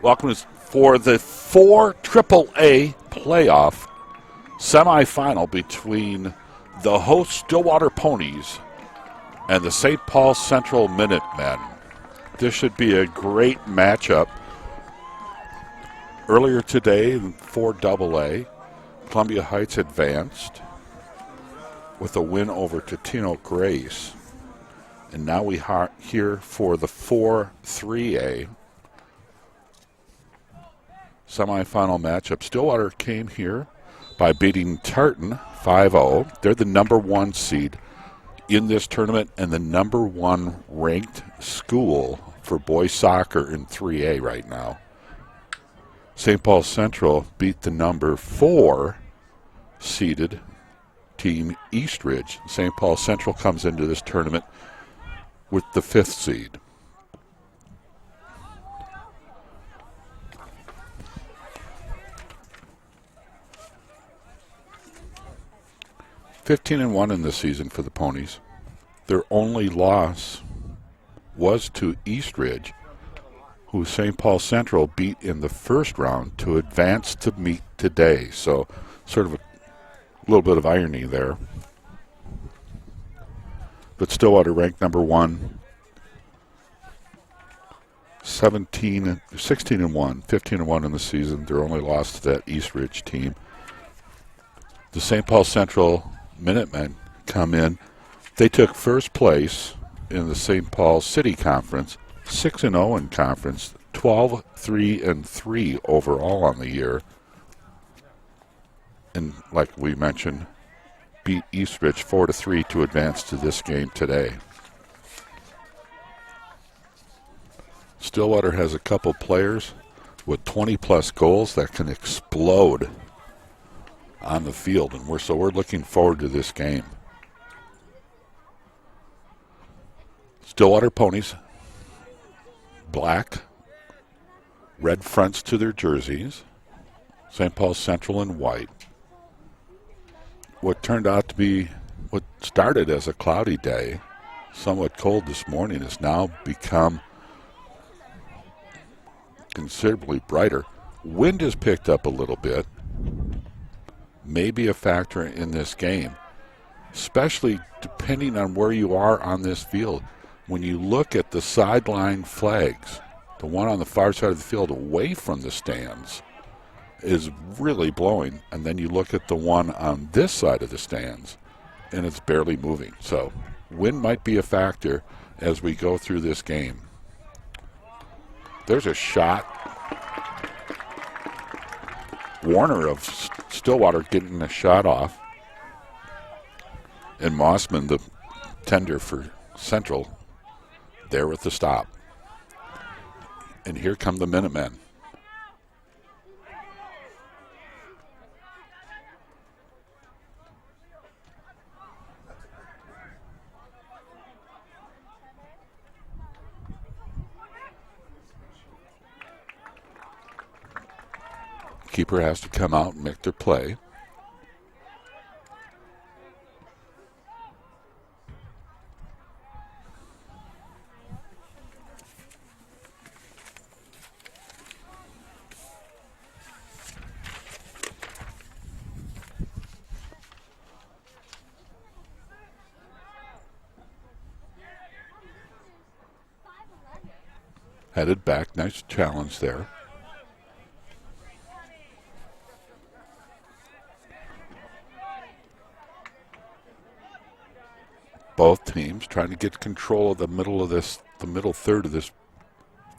Welcome for the 4 AAA playoff semifinal between the host Stillwater Ponies and the St. Paul Central Minutemen. This should be a great matchup. Earlier today in 4 AA, Columbia Heights advanced with a win over Totino Grace. And now we are here for the 4 3A semifinal matchup. Stillwater came here by beating Tartan 5-0. They're the number 1 seed in this tournament and the number 1 ranked school for boys soccer in 3A right now. St. Paul Central beat the number 4 seeded team Eastridge. St. Paul Central comes into this tournament with the 5th seed. (15-1) in this season for the Ponies. Their only loss was to Eastridge, who St. Paul Central beat in the first round to advance to meet today. So sort of a little bit of irony there. But Stillwater ranked number 1, 16-1, 15-1 in the season. Their only loss to that Eastridge team. The St. Paul Central Minutemen come in. They took first place in the St. Paul City Conference, 6-0 in conference, 12-3-3 overall on the year. And like we mentioned, beat Eastridge 4-3 to advance to this game today. Stillwater has a couple players with 20-plus goals that can explode on the field, and we're looking forward to this game. Stillwater Ponies, black, red fronts to their jerseys. St. Paul Central in white. What turned out to be, what started as a cloudy day, somewhat cold this morning, has now become considerably brighter. Wind has picked up a little bit. May be a factor in this game, especially depending on where you are on this field. When you look at the sideline flags, the one on the far side of the field away from the stands is really blowing, and then you look at the one on this side of the stands, and it's barely moving. So wind might be a factor as we go through this game. There's a shot. Warner of Stillwater getting a shot off. And Mossman, the tender for Central, there with the stop. And here come the Minutemen. Keeper has to come out and make their play. Headed back, nice challenge there. Both teams trying to get control of the middle third of this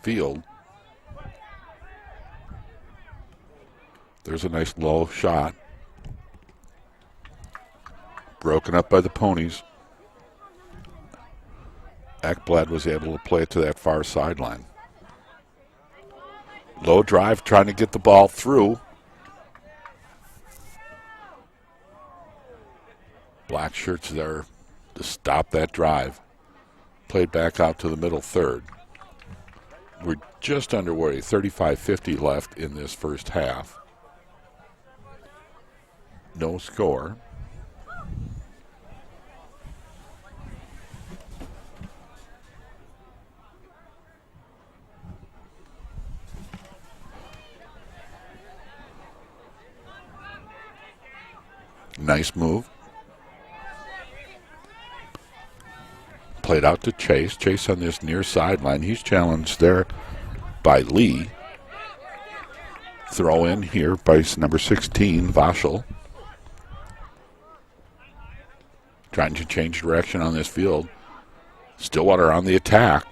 field. There's a nice low shot. Broken up by the Ponies. Ekblad was able to play it to that far sideline. Low drive, trying to get the ball through. Black shirts there to stop that drive. Played back out to the middle third. We're just underway, 35:50 left in this first half. No score. Nice move. Played out to Chase. Chase on this near sideline. He's challenged there by Lee. Throw in here by number 16, Vaschel. Trying to change direction on this field. Stillwater on the attack.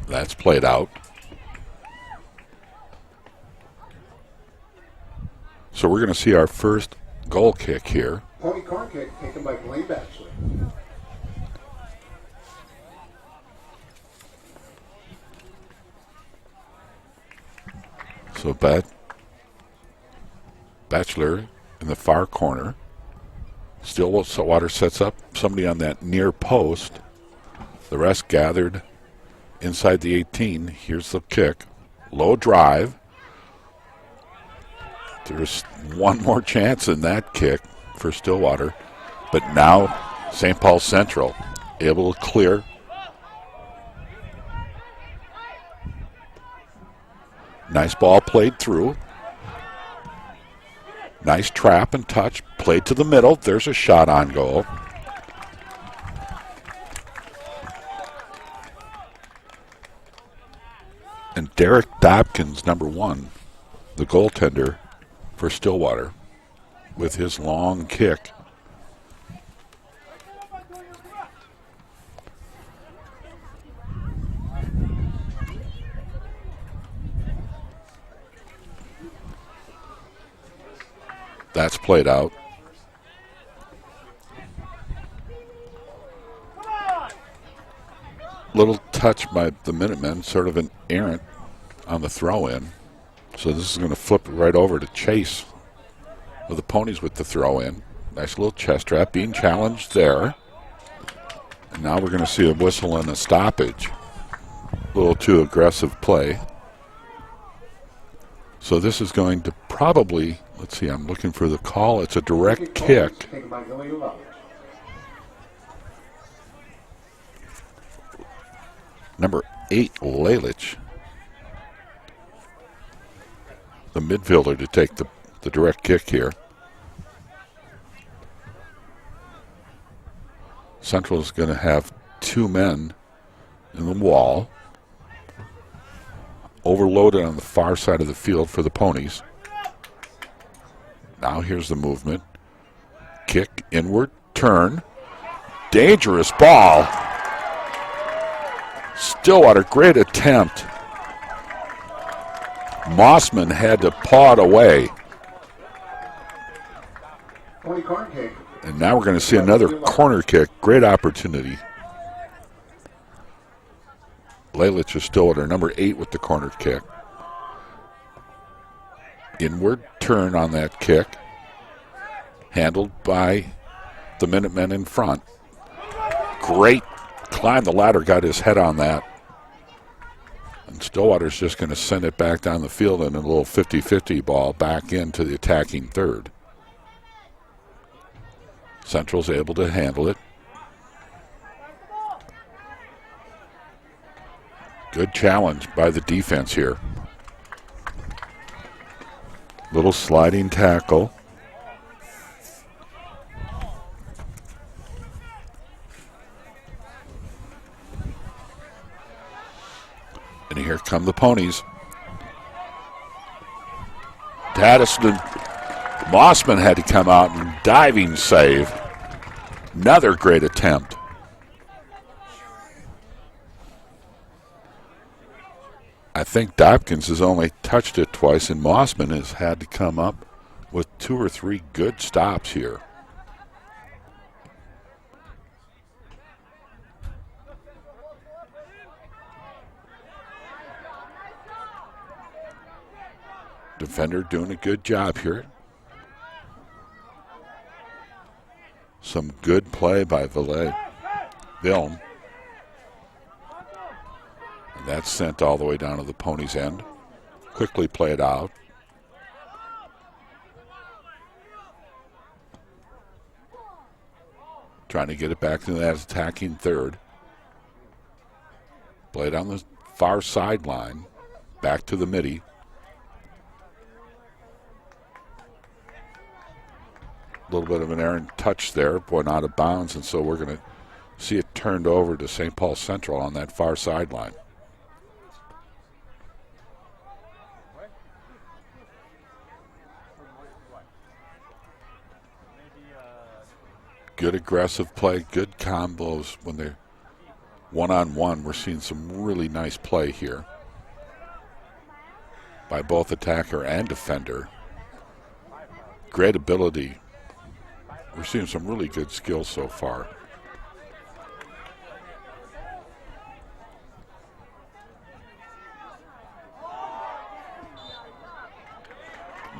That's played out. So we're going to see our first goal kick here. Pony corn kick taken by Blaine Batchelor. So Batchelor in the far corner. Stillwater sets up somebody on that near post. The rest gathered inside the 18. Here's the kick. Low drive. There's one more chance in that kick for Stillwater. But now St. Paul Central able to clear. Nice ball played through. Nice trap and touch. Played to the middle. There's a shot on goal. And Derek Dobkins, number 1, the goaltender for Stillwater, with his long kick. That's played out. Little touch by the Minutemen, sort of an errant on the throw-in. So this is going to flip right over to Chase of the Ponies with the throw-in. Nice little chest trap being challenged there. And now we're going to see a whistle and a stoppage. A little too aggressive play. So this is going to probably, let's see, I'm looking for the call. It's a direct kick. Number 8, Lalich, the midfielder, to take the direct kick here. Central is going to have 2 men in the wall. Overloaded on the far side of the field for the Ponies. Now here's the movement. Kick, inward, turn. Dangerous ball. Stillwater, great attempt. Mossman had to paw it away. And now we're going to see another corner kick. Great opportunity. Lalich is Stillwater, number 8 with the corner kick. Inward turn on that kick. Handled by the Minutemen in front. Great climb the ladder, got his head on that. And Stillwater's just going to send it back down the field in a little 50-50 ball back into the attacking third. Central's able to handle it. Good challenge by the defense here. Little sliding tackle. And here come the Ponies. Taddison, Mossman had to come out and diving save. Another great attempt. I think Dobkins has only touched it twice, and Mossman has had to come up with 2 or 3 good stops here. Defender doing a good job here. Some good play by Vilm. And that's sent all the way down to the Ponies' end. Quickly played out. Trying to get it back to that attacking third. Played on the far sideline, back to the midi. A little bit of an errant touch there, going out of bounds, and so we're going to see it turned over to St. Paul Central on that far sideline. Good aggressive play, good combos when they're one-on-one. We're seeing some really nice play here by both attacker and defender. Great ability. We're seeing some really good skills so far.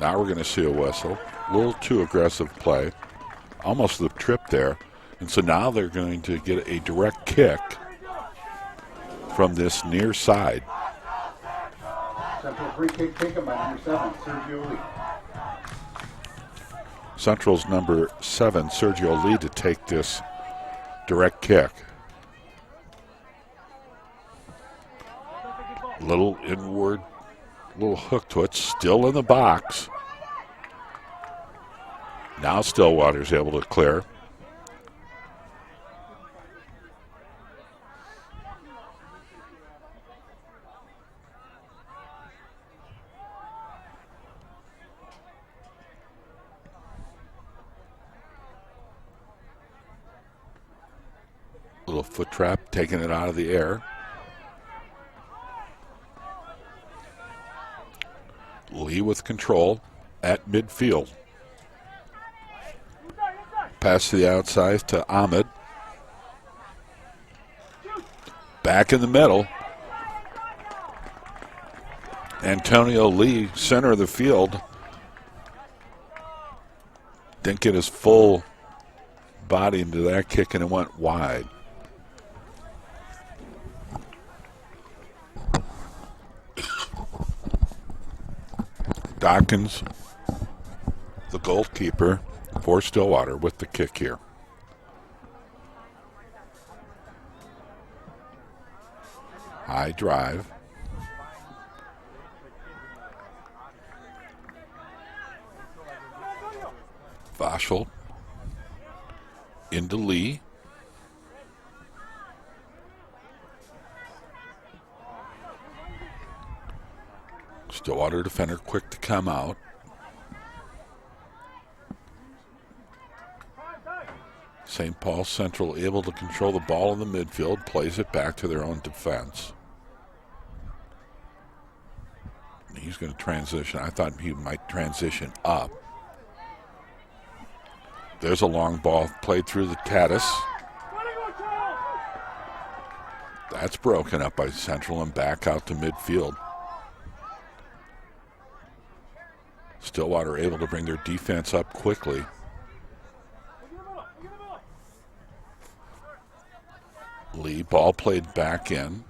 Now we're going to see a whistle. A little too aggressive play. Almost the trip there. And so now they're going to get a direct kick from this near side. Central free kick taken by number 7, Sergio Lee. Central's number 7, Sergio Lee, to take this direct kick. Little inward, little hook to it, still in the box. Now Stillwater's able to clear. Little foot trap, taking it out of the air. Lee with control at midfield. Pass to the outside to Ahmed. Back in the middle. Antonio Lee, center of the field. Didn't get his full body into that kick, and it went wide. Dawkins, the goalkeeper for Stillwater, with the kick here. High drive. Vaschel into Lee. Stillwater defender quick to come out. St. Paul Central able to control the ball in the midfield, plays it back to their own defense. He's going to transition. I thought he might transition up. There's a long ball played through the Tatis. That's broken up by Central and back out to midfield. Stillwater able to bring their defense up quickly. Lee, ball played back in,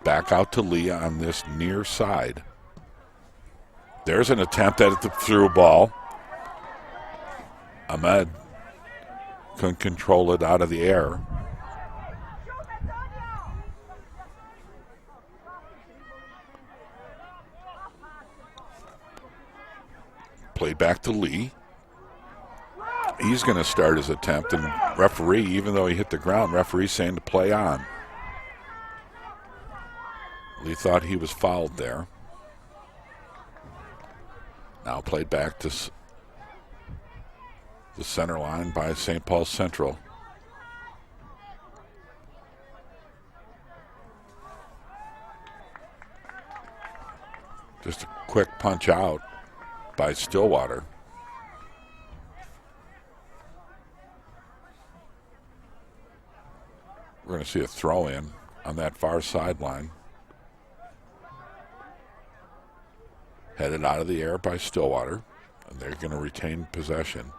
back out to Lee on this near side. There's an attempt at the through ball. Ahmed couldn't control it out of the air. Played back to Lee. He's going to start his attempt, and referee, even though he hit the ground, referee saying to play on. Lee thought he was fouled there. Now played back to the center line by St. Paul Central. Just a quick punch out by Stillwater. We're going to see a throw in on that far sideline. Headed out of the air by Stillwater, and they're going to retain possession.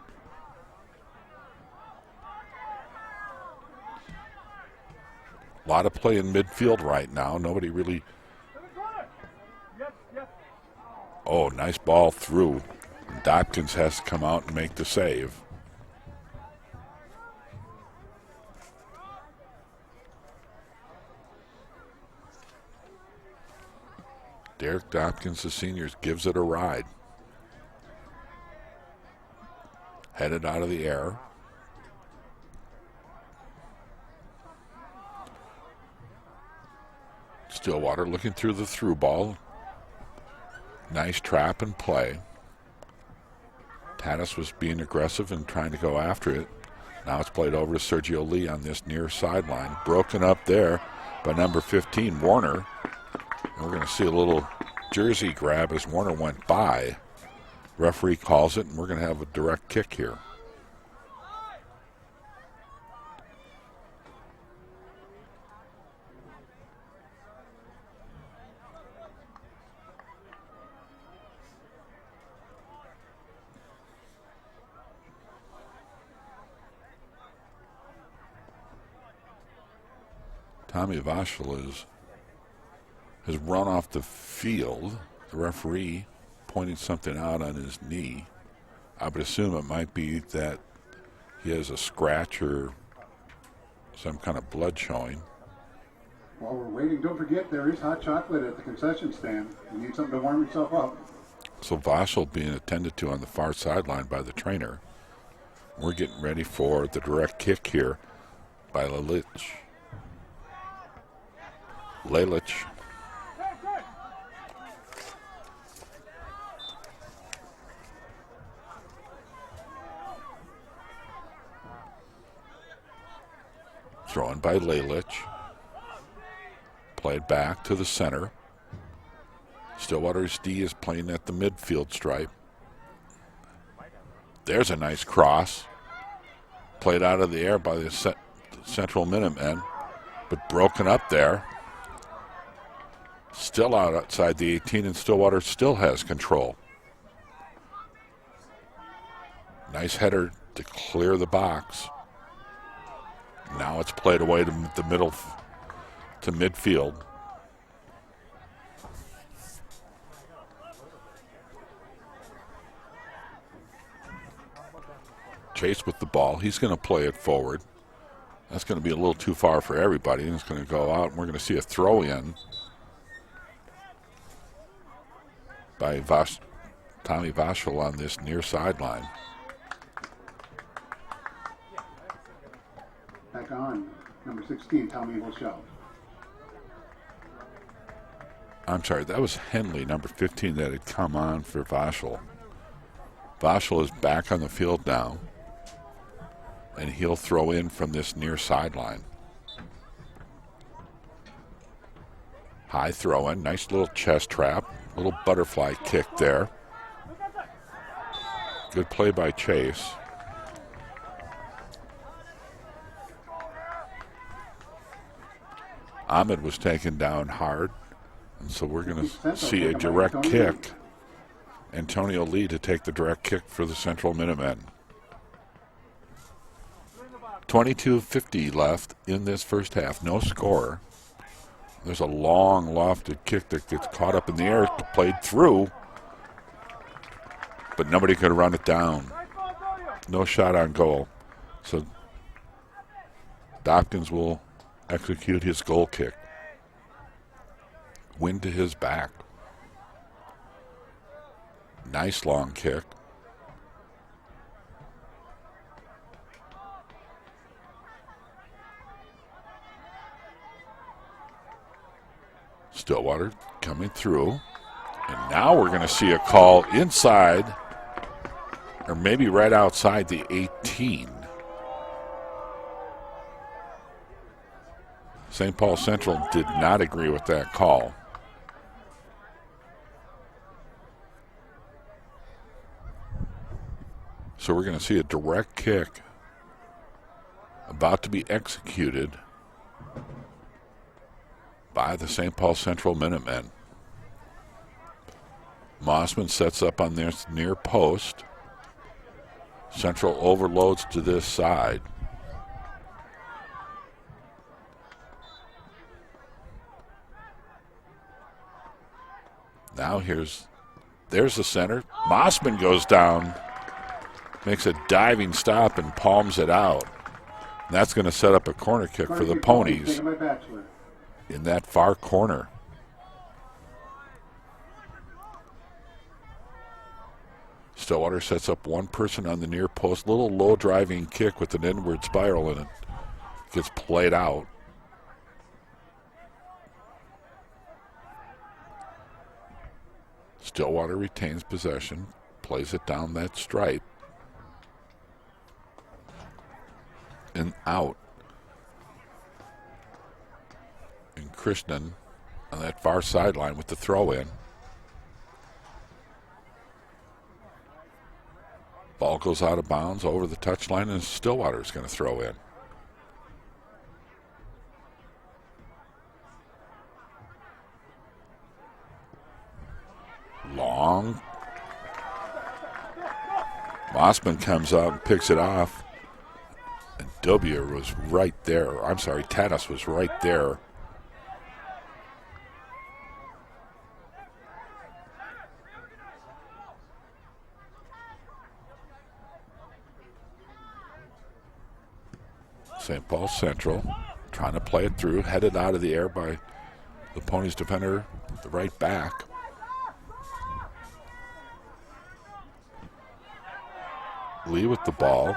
A lot of play in midfield right now. Nobody really. Oh, nice ball through. Dawkins has to come out and make the save. Derek Dopkins, the senior, gives it a ride. Headed out of the air. Stillwater looking through the through ball. Nice trap and play. Tatis was being aggressive and trying to go after it. Now it's played over to Sergio Lee on this near sideline. Broken up there by number 15, Warner. And we're going to see a little jersey grab as Warner went by. Referee calls it, and we're going to have a direct kick here. Tommy Vachel has run off the field. The referee pointing something out on his knee. I would assume it might be that he has a scratch or some kind of blood showing. While we're waiting, don't forget there is hot chocolate at the concession stand. You need something to warm yourself up. So Vachel being attended to on the far sideline by the trainer. We're getting ready for the direct kick here by Lelich. Thrown by Lelich. Played back to the center. Stillwater's D is playing at the midfield stripe. There's a nice cross. Played out of the air by the Central Minutemen, but broken up there. Still out outside the 18, and Stillwater still has control. Nice header to clear the box. Now it's played away to the middle, to midfield. Chase with the ball. He's going to play it forward. That's going to be a little too far for everybody, and it's going to go out, and we're going to see a throw-in by Tommy Vachel on this near sideline. Back on, number 16, Tommy Vachel. I'm sorry, that was Henley, number 15, that had come on for Vachel. Vachel is back on the field now, and he'll throw in from this near sideline. High throw in, nice little chest trap, little butterfly kick there. Good play by Chase. Ahmed was taken down hard, and so we're going to see a direct kick. Antonio Lee to take the direct kick for the Central Minutemen. 22:50 left in this first half. No score. There's a long lofted kick that gets caught up in the air, played through, but nobody could run it down. No shot on goal. So Dopkins will execute his goal kick. Wind to his back. Nice long kick. Stillwater coming through. And now we're going to see a call inside, or maybe right outside the 18. St. Paul Central did not agree with that call. So we're going to see a direct kick about to be executed by the St. Paul Central Minutemen. Mossman sets up on this near post. Central overloads to this side. Now there's the center. Mossman goes down, makes a diving stop and palms it out. And that's going to set up a corner kick for the Ponies in that far corner. Stillwater sets up one person on the near post. Little low driving kick with an inward spiral, and it gets played out. Stillwater retains possession, plays it down that stripe, and out. And Krishnan on that far sideline with the throw in. Ball goes out of bounds over the touchline, and Stillwater is going to throw in. Long. Mossman comes out and picks it off. And W was right there. I'm sorry, Tatis was right there. St. Paul Central trying to play it through, headed out of the air by the Ponies defender, the right back. Lee with the ball,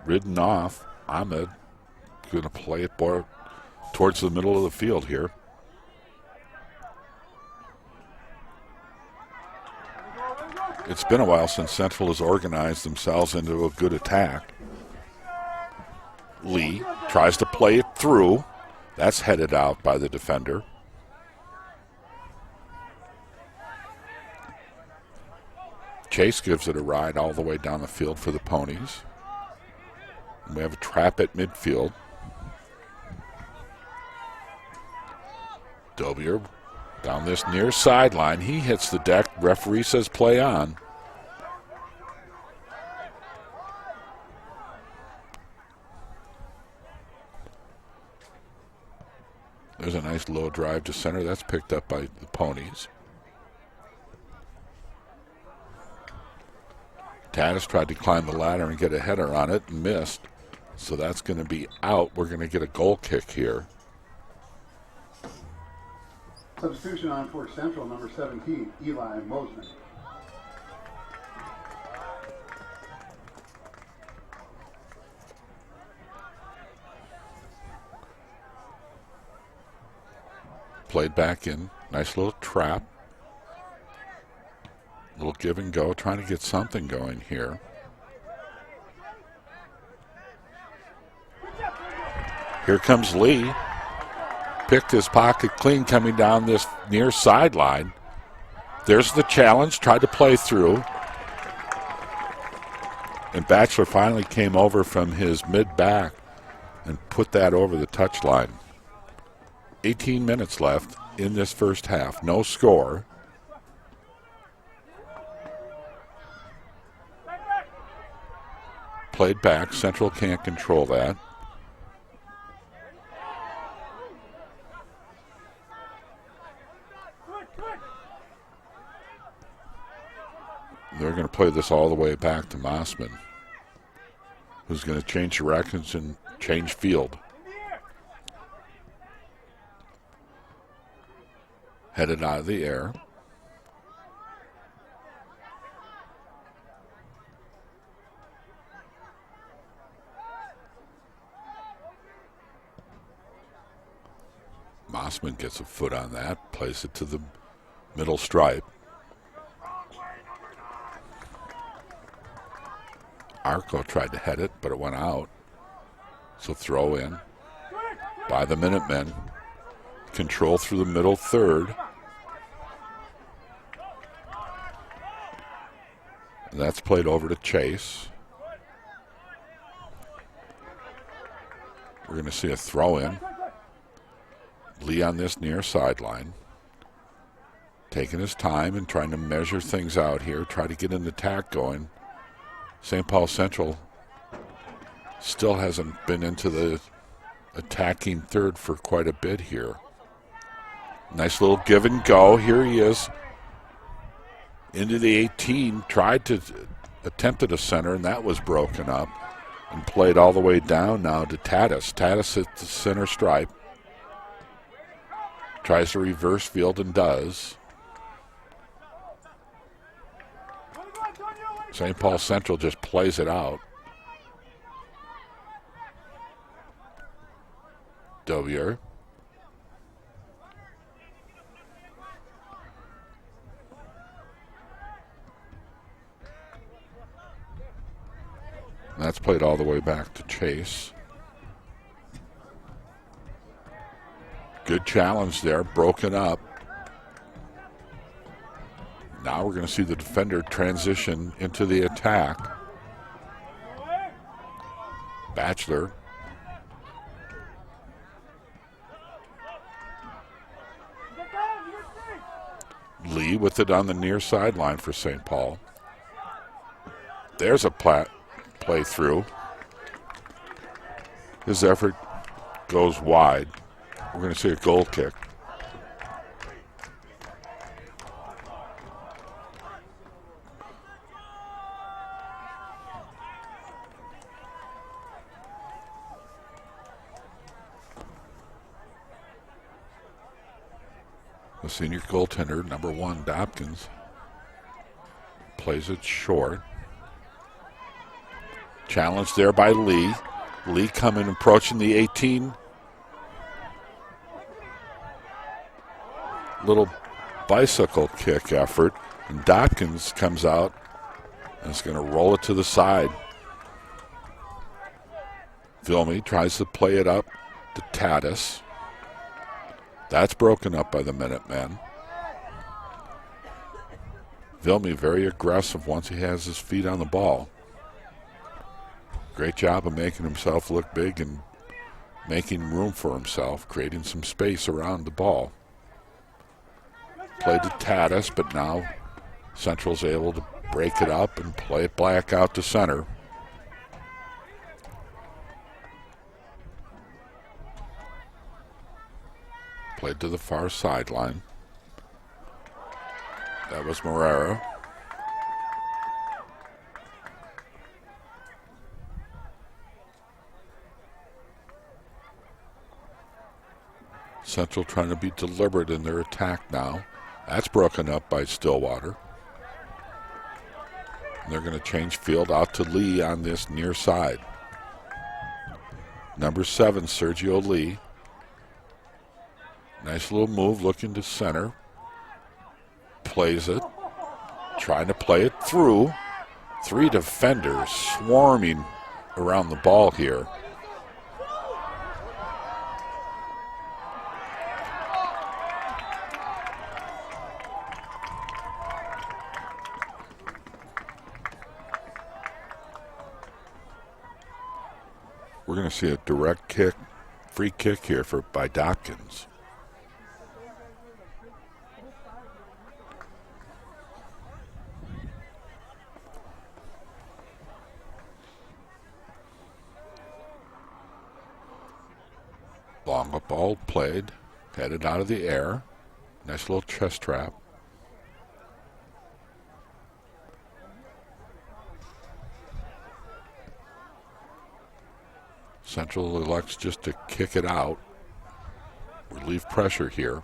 ridden off. Ahmed going to play it more towards the middle of the field here. It's been a while since Central has organized themselves into a good attack. Lee tries to play it through. That's headed out by the defender. Chase gives it a ride all the way down the field for the Ponies. And we have a trap at midfield. Dobier down this near sideline. He hits the deck. Referee says play on. There's a nice low drive to center. That's picked up by the Ponies. Tatis tried to climb the ladder and get a header on it and missed. So that's going to be out. We're going to get a goal kick here. Substitution on for Central, number 17, Eli Mosman. Played back in. Nice little trap. Little give and go, trying to get something going here. Here comes Lee. Picked his pocket clean coming down this near sideline. There's the challenge, tried to play through. And Batchelor finally came over from his mid-back and put that over the touchline. 18 minutes left in this first half. No score. Played back. Central can't control that. They're going to play this all the way back to Mossman, who's going to change directions and change field. Headed out of the air. Mossman gets a foot on that, plays it to the middle stripe. Arco tried to head it, but it went out. So throw in by the Minutemen. Control through the middle third. And that's played over to Chase. We're going to see a throw in. Lee on this near sideline. Taking his time and trying to measure things out here. Try to get an attack going. St. Paul Central still hasn't been into the attacking third for quite a bit here. Nice little give and go. Here he is into the 18. Tried to attempted a center, and that was broken up. And played all the way down now to Tatis. Tatis at the center stripe. Tries to reverse field and does. St. Paul Central just plays it out. Dovier. That's played all the way back to Chase. Good challenge there, broken up. Now we're going to see the defender transition into the attack. Batchelor. Lee with it on the near sideline for St. Paul. There's a play through. His effort goes wide. We're going to see a goal kick. The senior goaltender, number 1, Dopkins, plays it short. Challenged there by Lee. Lee coming, approaching the 18. Little bicycle kick effort. And Dopkins comes out and is going to roll it to the side. Vilmy tries to play it up to Tatis. That's broken up by the Minutemen. Vilmy very aggressive once he has his feet on the ball. Great job of making himself look big and making room for himself, creating some space around the ball. Played to Tatis, but now Central's able to break it up and play it back out to center. Played to the far sideline. That was Morera. Central trying to be deliberate in their attack now. That's broken up by Stillwater. And they're going to change field out to Lee on this near side. Number 7, Sergio Lee. Nice little move, looking to center. Plays it. Trying to play it through. 3 defenders swarming around the ball here. We're going to see a direct kick, free kick here by Dopkins. Long up ball played, headed out of the air. Nice little chest trap. Central elects just to kick it out. Relieve pressure here.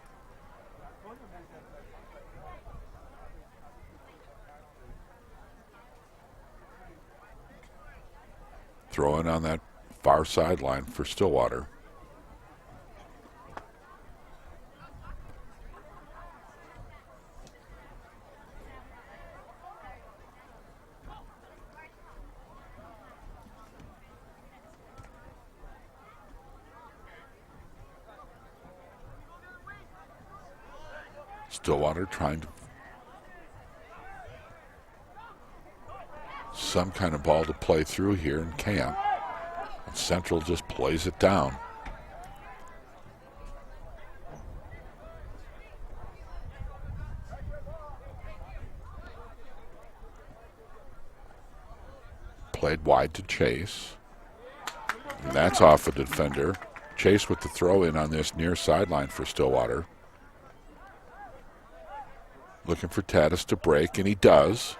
Throw in on that far sideline for Stillwater. Stillwater trying to some kind of ball to play through here and can't. And Central just plays it down. Played wide to Chase. And that's off the defender. Chase with the throw in on this near sideline for Stillwater. Looking for Tatis to break, and he does.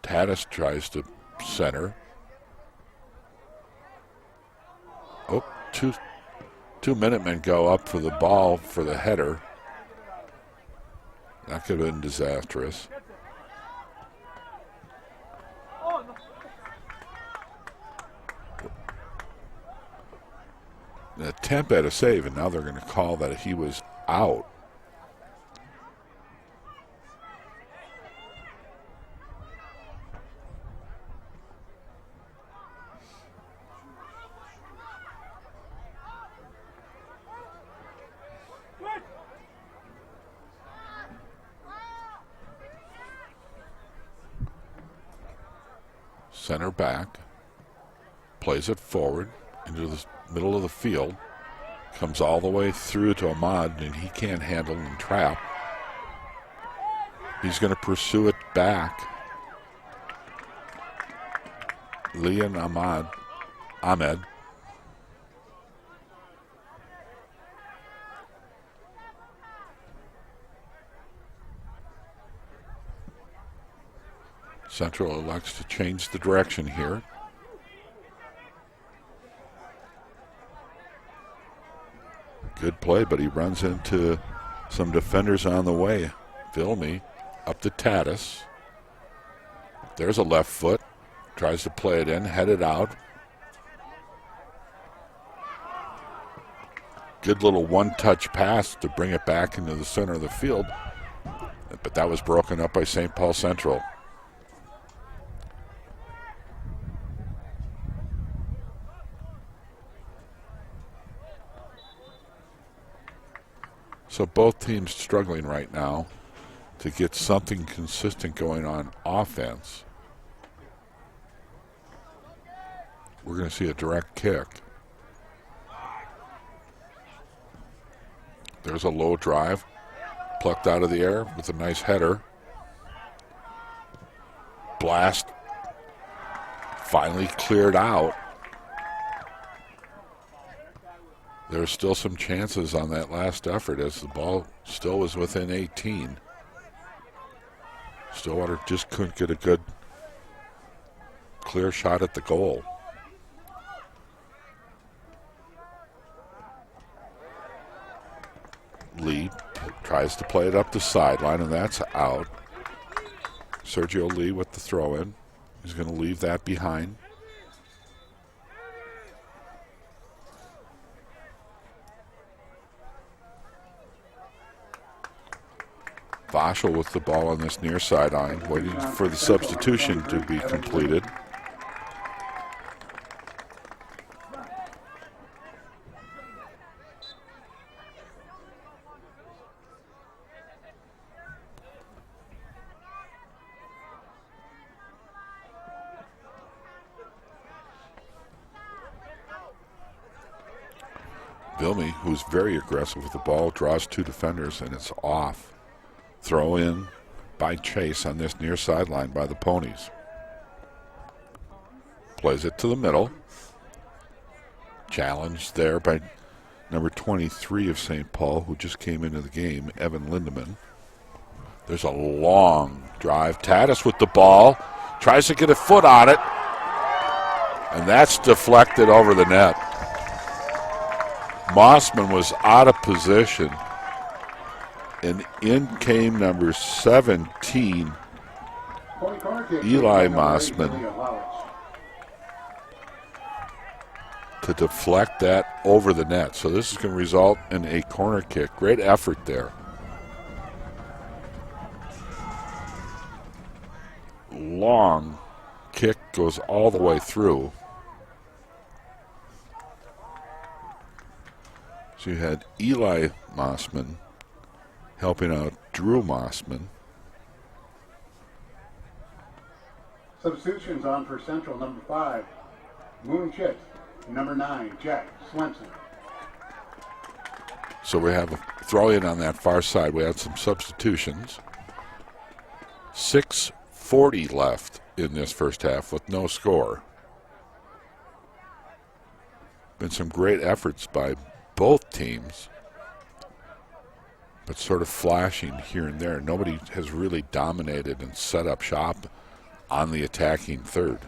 Tatis tries to center. Oh, two Minutemen go up for the ball for the header. That could have been disastrous. An attempt at a save, and now they're going to call that he was out. Center back, plays it forward into the middle of the field, comes all the way through to Ahmad, and he can't handle and trap. He's going to pursue it back. Leon Ahmed. Central elects to change the direction here. Good play, but he runs into some defenders on the way. Vilmy up to Tatis. There's a left foot. Tries to play it in, headed out. Good little one-touch pass to bring it back into the center of the field. But that was broken up by St. Paul Central. So both teams struggling right now to get something consistent going on offense. We're going to see a direct kick. There's a low drive, plucked out of the air with a nice header. Blast finally cleared out. There's still some chances on that last effort as the ball still was within 18. Stillwater just couldn't get a good clear shot at the goal. Lee tries to play it up the sideline, and that's out. Sergio Lee with the throw in. He's going to leave that behind. Vaschel with the ball on this near sideline, waiting for the substitution to be completed. Vilmy, who's very aggressive with the ball, draws two defenders, and it's off. Throw in by Chase on this near sideline by the Ponies. Plays it to the middle. Challenged there by number 23 of St. Paul, who just came into the game, Evan Lindeman. There's a long drive. Tatis with the ball. Tries to get a foot on it. And that's deflected over the net. Mossman was out of position. And in came number 17, Eli Mossman, to deflect that over the net. So this is going to result in a corner kick. Great effort there. Long kick goes all the way through. So you had Eli Mossman helping out Drew Mossman. Substitutions on for Central, number 5, Moon Chit. Number 9, Jack Swenson. So we have a throw in on that far side. We had some substitutions. 6:40 left in this first half with no score. Been some great efforts by both teams, but sort of flashing here and there. Nobody has really dominated and set up shop on the attacking third.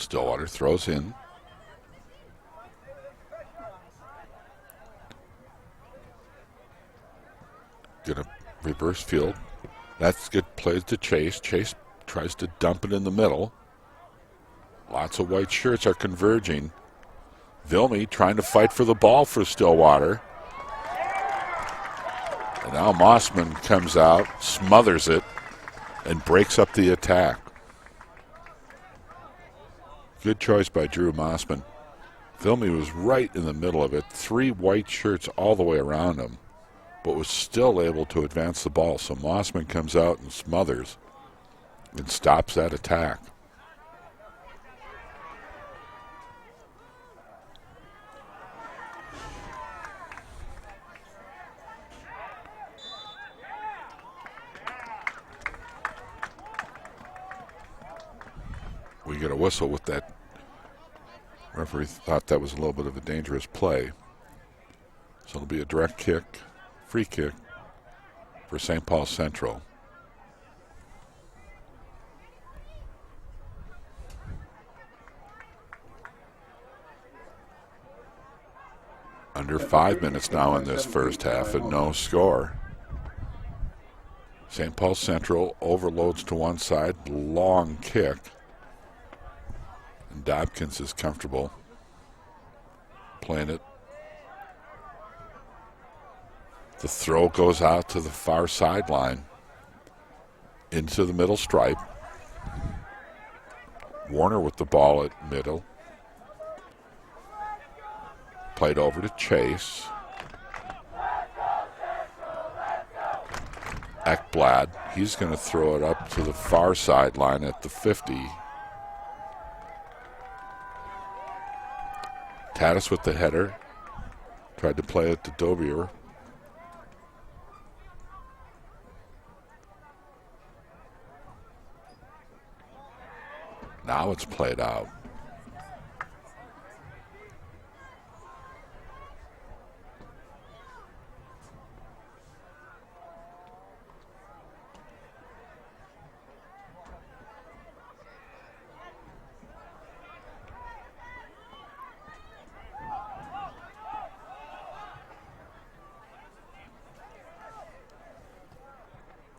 Stillwater throws in. Gonna reverse field. That's good. Plays to Chase. Chase tries to dump it in the middle. Lots of white shirts are converging. Vilmy trying to fight for the ball for Stillwater. And now Mossman comes out, smothers it, and breaks up the attack. Good choice by Drew Mossman. Vilmy was right in the middle of it, 3 white shirts all the way around him, but was still able to advance the ball. So Mossman comes out and smothers and stops that attack. We get a whistle with that. Referee thought that was a little bit of a dangerous play. So it'll be a direct kick, free kick for St. Paul Central. Under 5 minutes now in this first half and no score. St. Paul Central overloads to one side, long kick. And Dobkins is comfortable playing it. The throw goes out to the far sideline into the middle stripe. Warner with the ball at middle. Played over to Chase. Ekblad, he's going to throw it up to the far sideline at the 50. Tatis with the header. Tried to play it to Dobier. Now it's played out.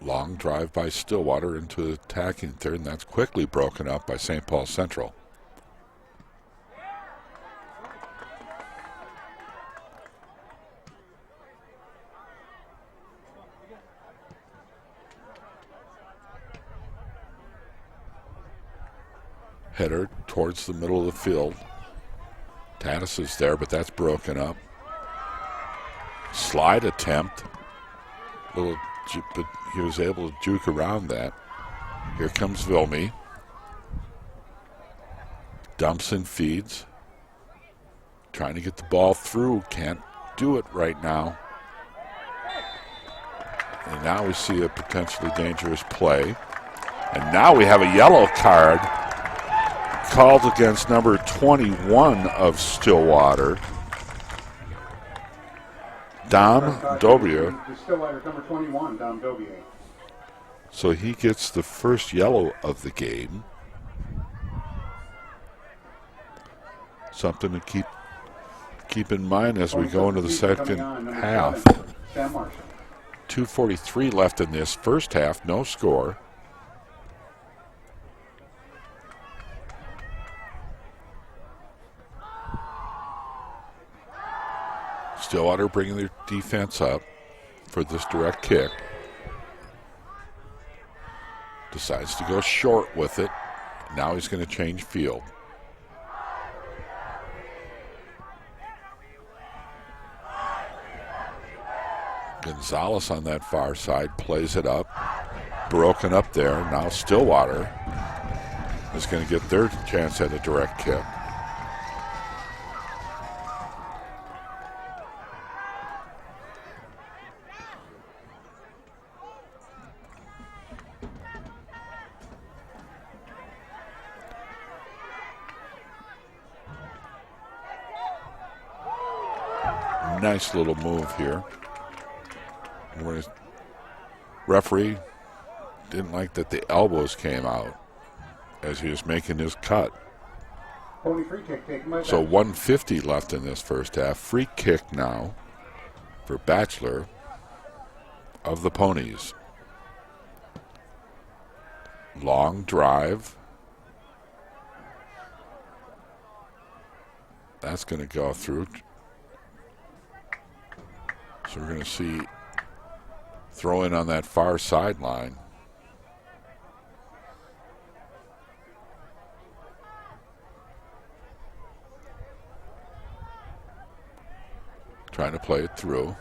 Long drive by Stillwater into attacking third, and that's quickly broken up by St. Paul Central. Header towards the middle of the field. Tatis is there, but that's broken up. Slide attempt. But he was able to juke around that. Here comes Vilmy. Dumps and feeds. Trying to get the ball through. Can't do it right now. And now we see a potentially dangerous play. And now we have a yellow card called against number 21 of Stillwater. Dom Dobier. Stillwater, number 21, Dom Dobier. So he gets the first yellow of the game. Something to keep in mind as we go into the second half. 2:43 left in this first half, no score. Stillwater bringing their defense up for this direct kick. Decides to go short with it. Now he's going to change field. Gonzalez on that far side plays it up. Broken up there. Now Stillwater is going to get their chance at a direct kick. Nice little move here. The referee didn't like that the elbows came out as he was making his cut. Pony free kick taken by So Bachelor. 150 left in this first half. Free kick now for Bachelor of the Ponies. Long drive. That's going to go through. So we're going to see throw in on that far sideline. Trying to play it through.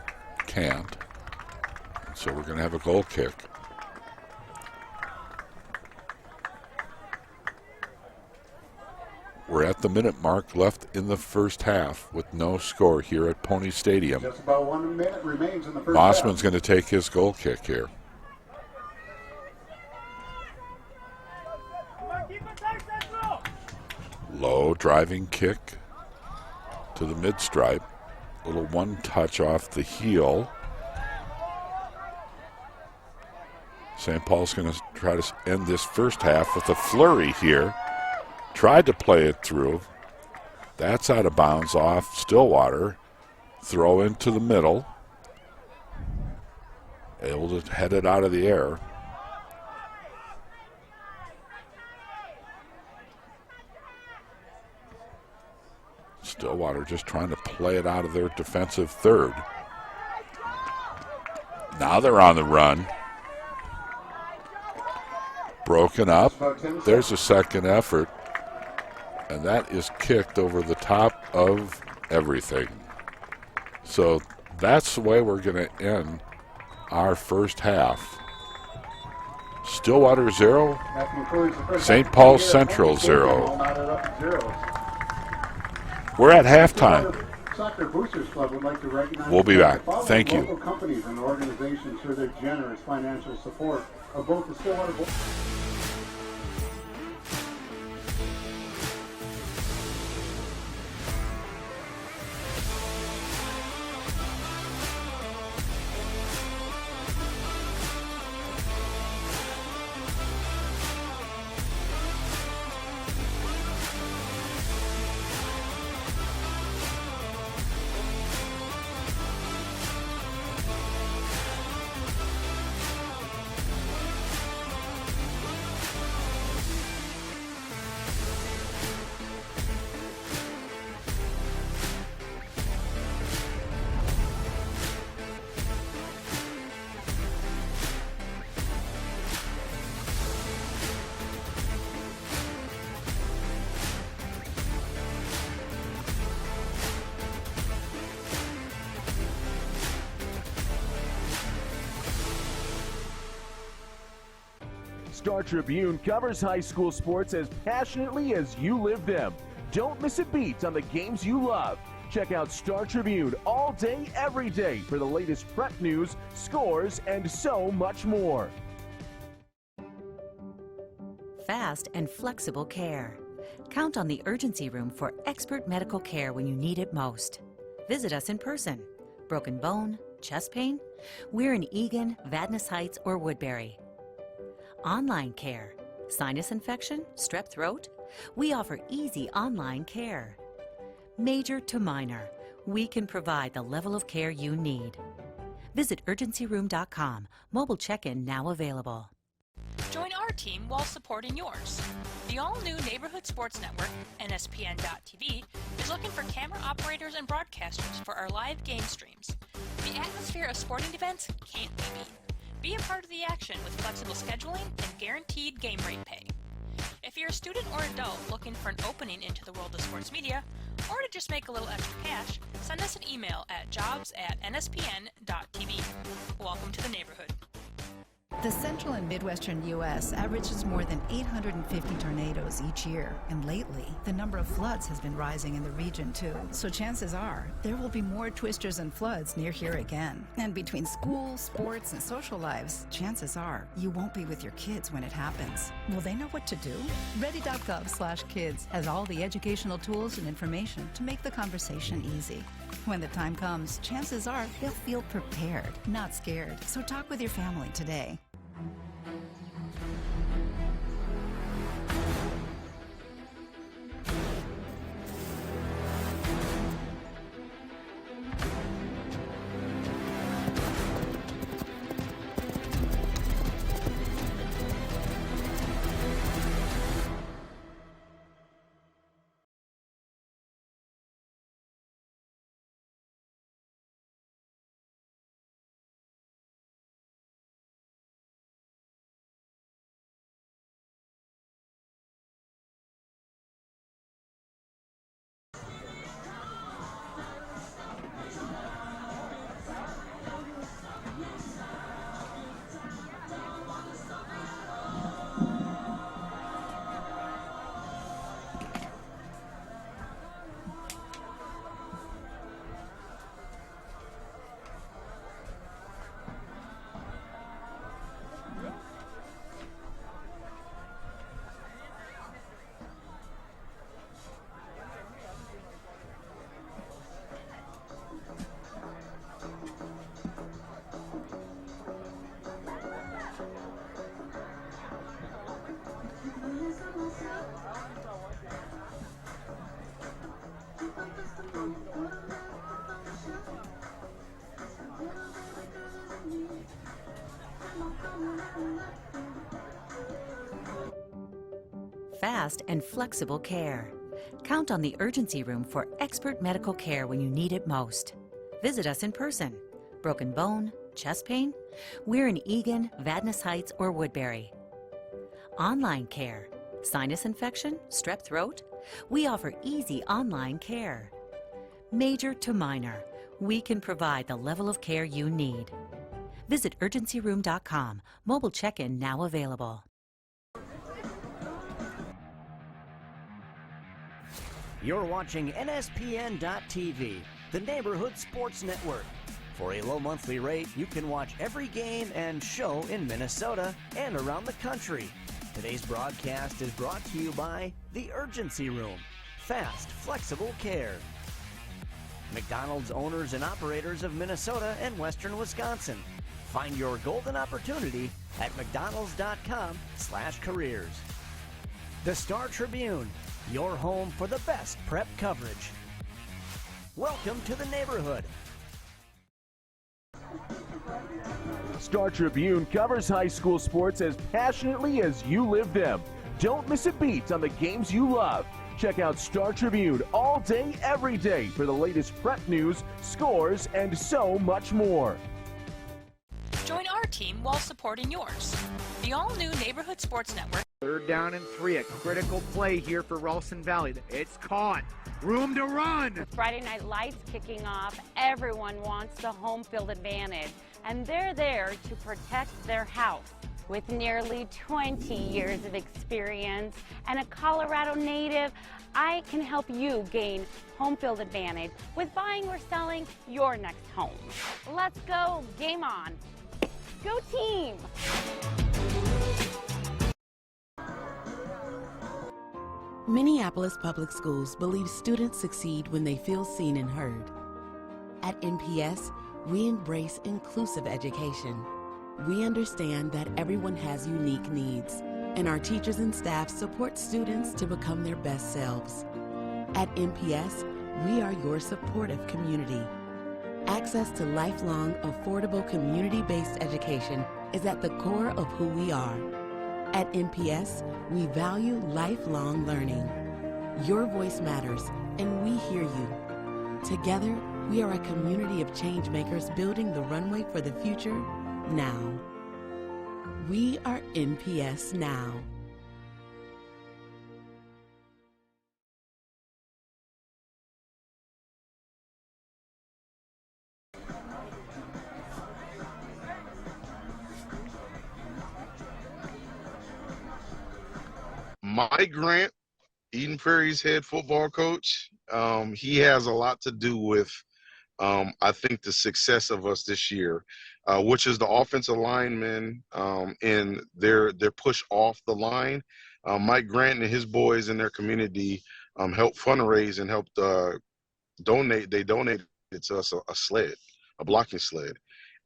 Can't. So we're going to have a goal kick. We're at the minute mark left in the first half with no score here at Pony Stadium. Just about 1 minute remains in the first Mossman's half. going to take his goal kick here. Low driving kick to the mid stripe. Little one touch off the heel. St. Paul's going to try to end this first half with a flurry here. Tried to play it through. That's out of bounds off Stillwater. Throw into the middle. Able to head it out of the air. Stillwater just trying to play it out of their defensive third. Now they're on the run. Broken up. There's a second effort. And that is kicked over the top of everything. So that's the way we're going to end our first half. Stillwater 0, St. Paul Central 0. We're at halftime. Soccer Boosters Club would like to recognize We'll be back. the following Thank you. local companies and organizations for their generous financial support of both the Stillwater Boys. Star Tribune covers high school sports as passionately as you live them. Don't miss a beat on the games you love. Check out Star Tribune all day, every day for the latest prep news, scores, and so much more. Fast and flexible care. Count on the urgency room for expert medical care when you need it most. Visit us in person. Broken bone, chest pain? We're in Eagan, Vadnais Heights, or Woodbury. Online care. Sinus infection? Strep throat? We offer easy online care. Major to minor, we can provide the level of care you need. Visit urgencyroom.com. Mobile check-in now available. Join our team while supporting yours. The all-new Neighborhood Sports Network, NSPN.TV, is looking for camera operators and broadcasters for our live game streams. The atmosphere of sporting events can't be beat. Be a part of the action with flexible scheduling and guaranteed game rate pay. If you're a student or adult looking for an opening into the world of sports media, or to just make a little extra cash, send us an email at jobs@nspn.tv. Welcome to the neighborhood. The central and midwestern U.S. averages more than 850 tornadoes each year, and lately, the number of floods has been rising in the region too. So chances are, there will be more twisters and floods near here again. And between school, sports, and social lives, chances are, you won't be with your kids when it happens. Will they know what to do? Ready.gov/kids has all the educational tools and information to make the conversation easy. When the time comes, chances are they'll feel prepared, not scared. So talk with your family today. fast and flexible care. Count on the urgency room for expert medical care when you need it most. Visit us in person. Broken bone, chest pain? We're in Eagan, Vadnais Heights, or Woodbury. Online care. Sinus infection? Strep throat? We offer easy online care. Major to minor, we can provide the level of care you need. Visit urgencyroom.com. Mobile check-in now available. You're watching NSPN.TV, the Neighborhood Sports Network. For a low monthly rate, you can watch every game and show in Minnesota and around the country. Today's broadcast is brought to you by the Urgency Room. Fast, flexible care. McDonald's owners and operators of Minnesota and Western Wisconsin. Find your golden opportunity at mcdonalds.com/careers. The Star Tribune, your home for the best prep coverage. Welcome to the neighborhood. Star Tribune covers high school sports as passionately as you live them. Don't miss a beat on the games you love. Check out Star Tribune all day, every day for the latest prep news, scores, and so much more. Join our team while supporting yours. The all-new Neighborhood Sports Network. 3rd down and 3, a critical play here for Ralston Valley. It's caught. Room to run. Friday Night Lights kicking off. Everyone wants the home field advantage, and they're there to protect their house. With nearly 20 years of experience and a Colorado native, I can help you gain home field advantage with buying or selling your next home. Let's go. Game on. Go team. Minneapolis Public Schools believes students succeed when they feel seen and heard. At MPS, we embrace inclusive education. We understand that everyone has unique needs, and our teachers and staff support students to become their best selves. At MPS, we are your supportive community. Access to lifelong, affordable, community-based education is at the core of who we are. At MPS, we value lifelong learning. Your voice matters, and we hear you. Together, we are a community of change makers building the runway for the future now. We are MPS Now. Mike Grant, Eden Prairie's head football coach, he has a lot to do with, I think, the success of us this year, which is the offensive linemen and their push off the line. Mike Grant and his boys in their community helped fundraise and helped donate. They donated to us a sled, a blocking sled.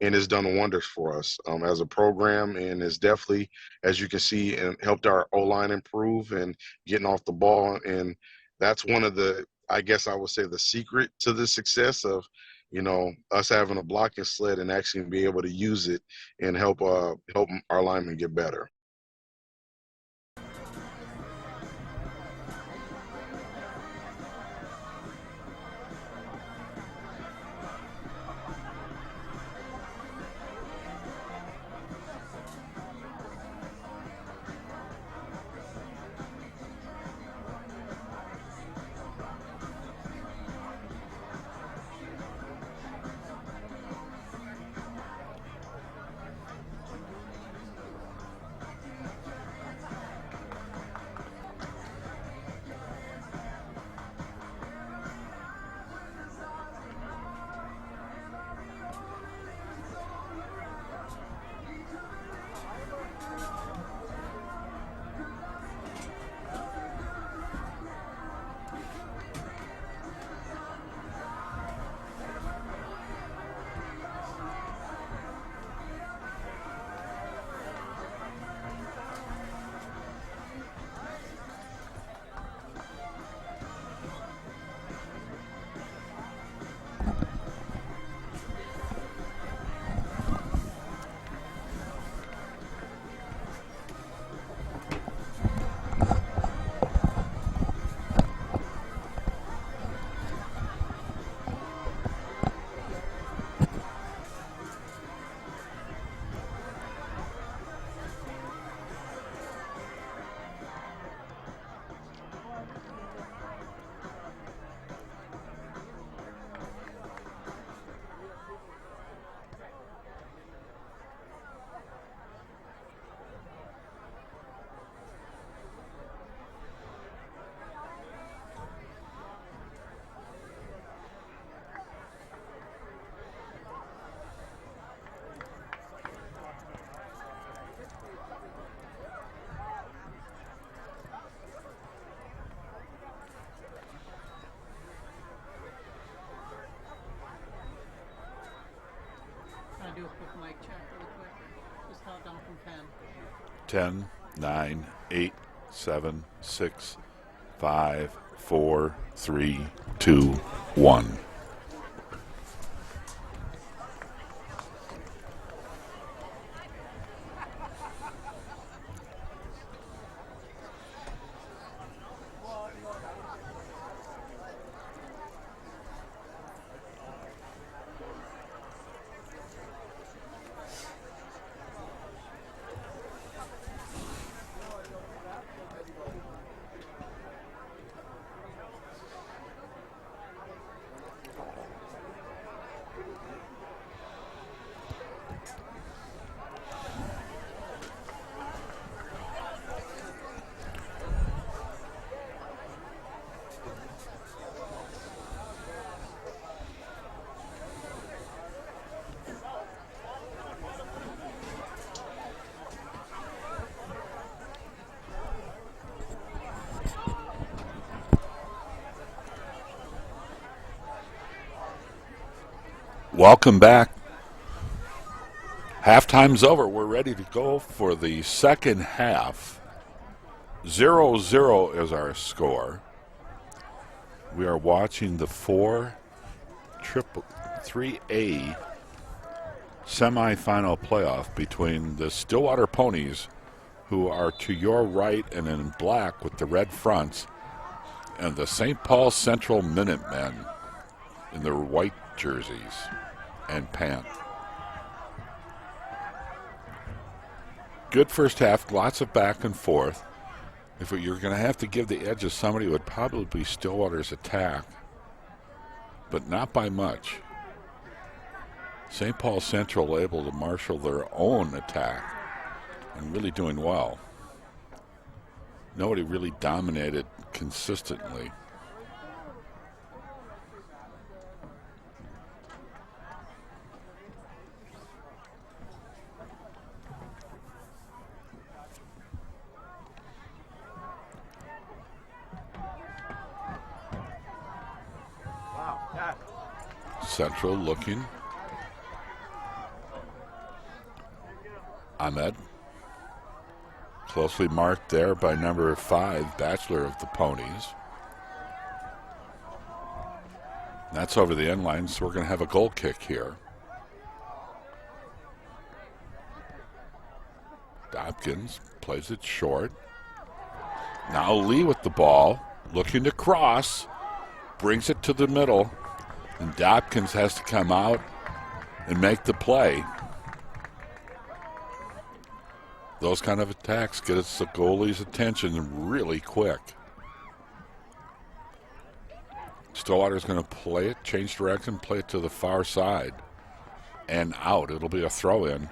And it's done wonders for us as a program, and it's definitely, as you can see, and helped our O-line improve and getting off the ball. And that's one of the, I guess I would say, the secret to the success of, us having a blocking sled and actually be able to use it and help our linemen get better. 10, 9, 8, 7, 6, 5, 4, 3, 2, 1. Welcome back. Halftime's over. We're ready to go for the second half. 0-0 is our score. We are watching the 3A semifinal playoff between the Stillwater Ponies, who are to your right and in black with the red fronts, and the St. Paul Central Minutemen in their white jerseys and pants. Good first half, lots of back and forth. If you're going to have to give the edge to somebody, it would probably be Stillwater's attack, but not by much. St. Paul Central able to marshal their own attack and really doing well. Nobody really dominated consistently. Central looking. Ahmed. Closely marked there by number 5, Bachelor of the Ponies. That's over the end line, so we're going to have a goal kick here. Dobkins plays it short. Now Lee with the ball, looking to cross, brings it to the middle, and Dobkins has to come out and make the play. Those kind of attacks get the goalie's attention really quick. Stillwater's going to play it, change direction, play it to the far side, and out. It'll be a throw-in.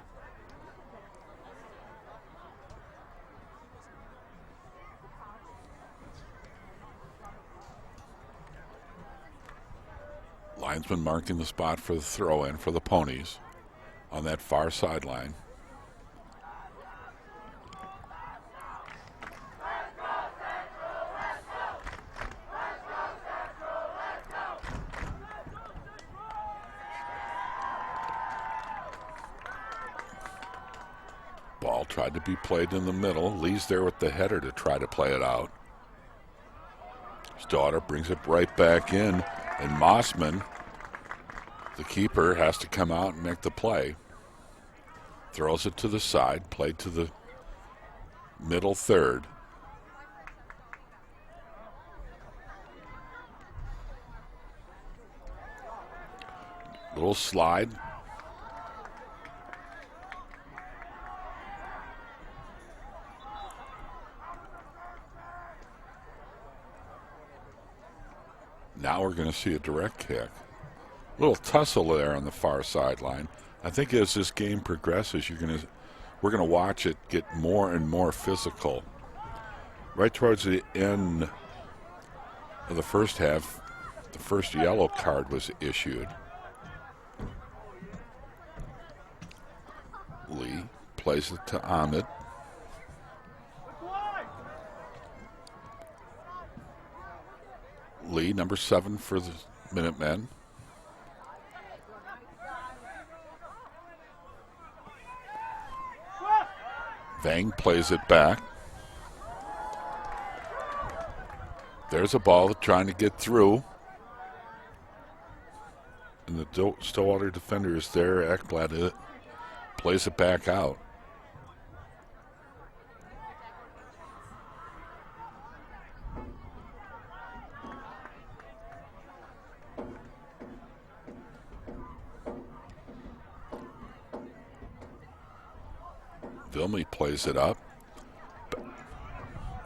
Linesman marking the spot for the throw-in for the Ponies on that far sideline. Ball tried to be played in the middle. Lee's there with the header to try to play it out. His daughter brings it right back in, and Mossman, the keeper, has to come out and make the play. Throws it to the side, played to the middle third. Little slide. Now we're going to see a direct kick. A little tussle there on the far sideline. I think as this game progresses, we're going to watch it get more and more physical. Right towards the end of the first half, the first yellow card was issued. Lee plays it to Ahmed. Lee, number 7 for the Minutemen. Vang plays it back. There's a ball trying to get through. And the Stillwater defender is there. Ekblad plays it back out. Vilmy plays it up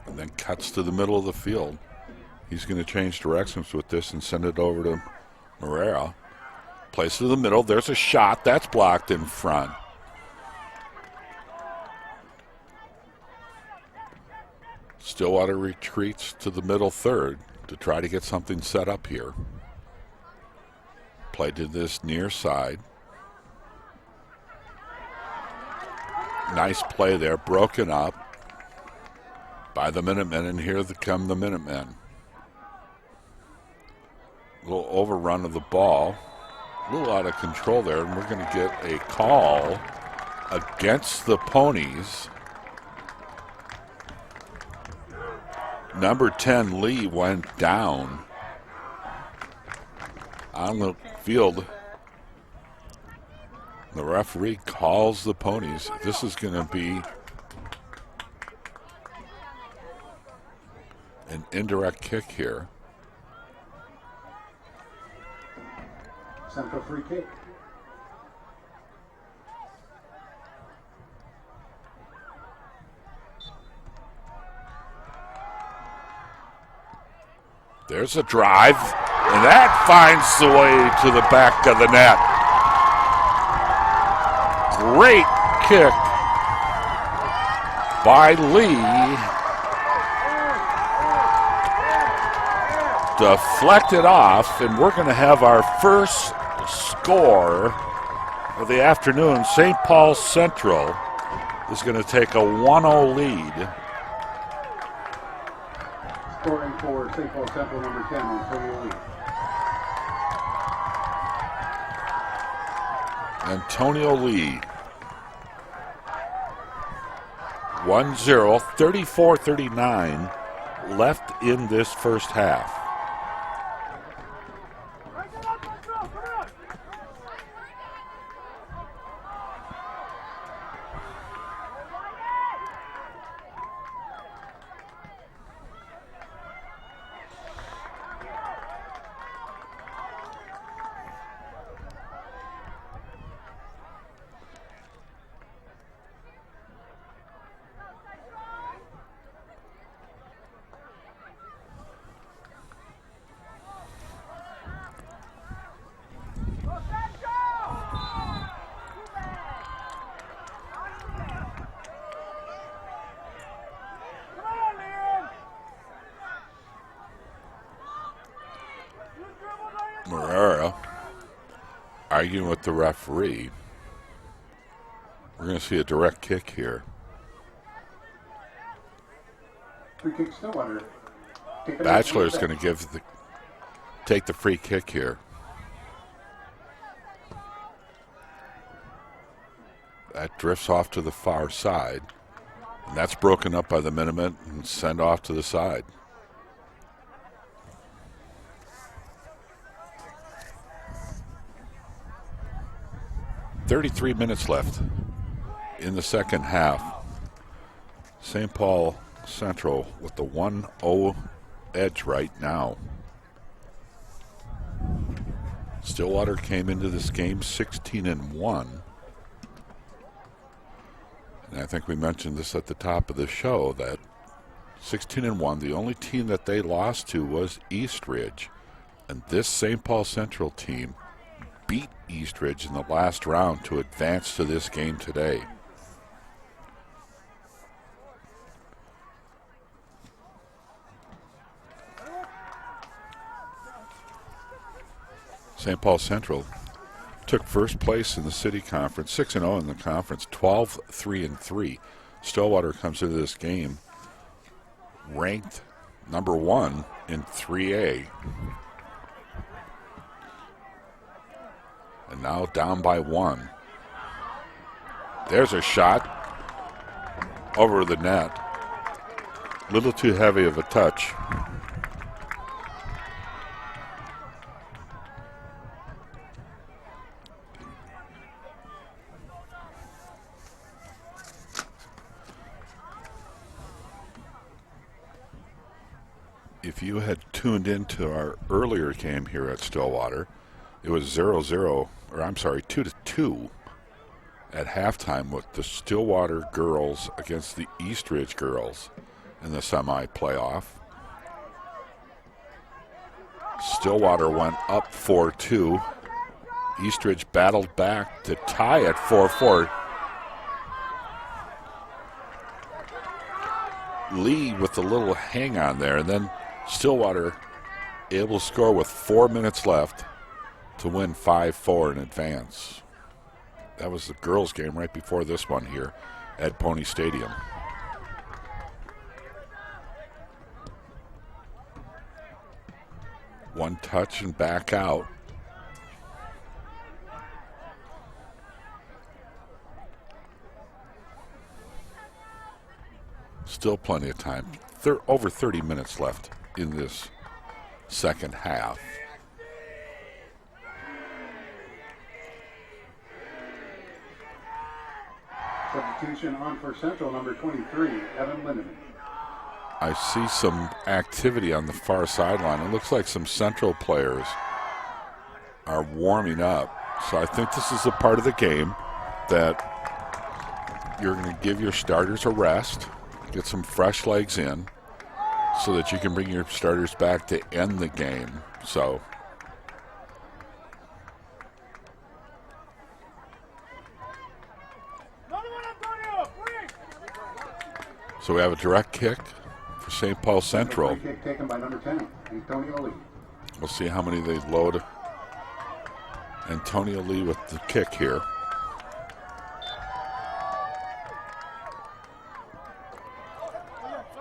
and then cuts to the middle of the field. He's going to change directions with this and send it over to Morera. Plays to the middle. There's a shot. That's blocked in front. Stillwater retreats to the middle third to try to get something set up here. Play to this near side. Nice play there, broken up by the Minutemen, and here come the Minutemen. A little overrun of the ball, a little out of control there, and we're going to get a call against the Ponies. Number 10, Lee, went down on the field. The referee calls the Ponies. This is going to be an indirect kick here. Central free kick. There's a drive, and that finds the way to the back of the net. Great kick by Lee. Deflected off, and we're going to have our first score of the afternoon. St. Paul Central is going to take a 1-0 lead. Scoring for St. Paul Central, number 10, Antonio Lee. Antonio Lee. 1-0, 34-39 left in this first half. Morera arguing with the referee. We're going to see a direct kick here. Free kick Stillwater. Batchelor is going to take the free kick here. That drifts off to the far side, and that's broken up by the Minutemen and sent off to the side. .33 minutes left in the second half. St. Paul Central with the 1-0 edge right now. Stillwater came into this game 16-1. And I think we mentioned this at the top of the show, that 16-1, the only team that they lost to was Eastridge. And this St. Paul Central team beat Eastridge in the last round to advance to this game today. St. Paul Central took first place in the city conference, 6-0 in the conference, 12-3-3. Stillwater comes into this game ranked number 1 in 3A. And now down by 1. There's a shot. over the net. A little too heavy of a touch. If you had tuned into our earlier game here at Stillwater, it was 0-0, or I'm sorry, 2-2 at halftime with the Stillwater girls against the Eastridge girls in the semi-playoff. Stillwater went up 4-2. Eastridge battled back to tie at 4-4. Lee with a little hang on there, and then Stillwater able to score with 4 minutes left to win 5-4 in advance. That was the girls' game right before this one here at Pony Stadium. One touch and back out. Still plenty of time. Over 30 minutes left in this second half. Substitution on for Central, number 23, Evan Lindeman. I see some activity on the far sideline. It looks like some Central players are warming up. So I think this is a part of the game that you're going to give your starters a rest, get some fresh legs in, so that you can bring your starters back to end the game. So we have a direct kick for St. Paul Central. Free kick taken by number 10, Antonio Lee. We'll see how many they load. Antonio Lee with the kick here.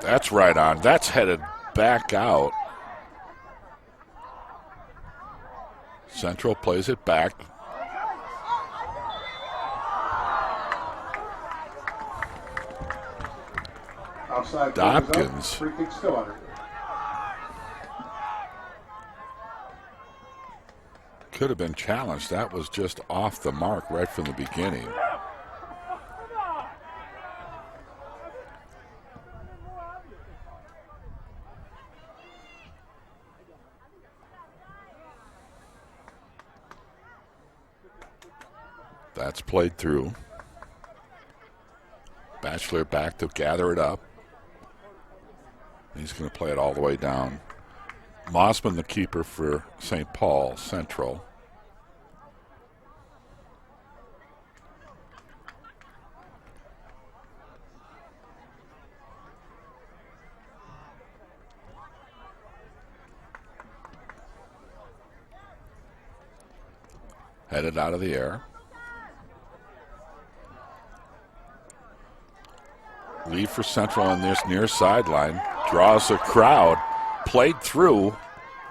That's right on. That's headed back out. Central plays it back. Outside Dopkins. Free kick Stillwater. Could have been challenged. That was just off the mark right from the beginning. That's played through. Batchelor back to gather it up. He's going to play it all the way down. Mossman, the keeper for St. Paul Central. Headed out of the air. Lead for Central on this near sideline. Draws a crowd. Played through.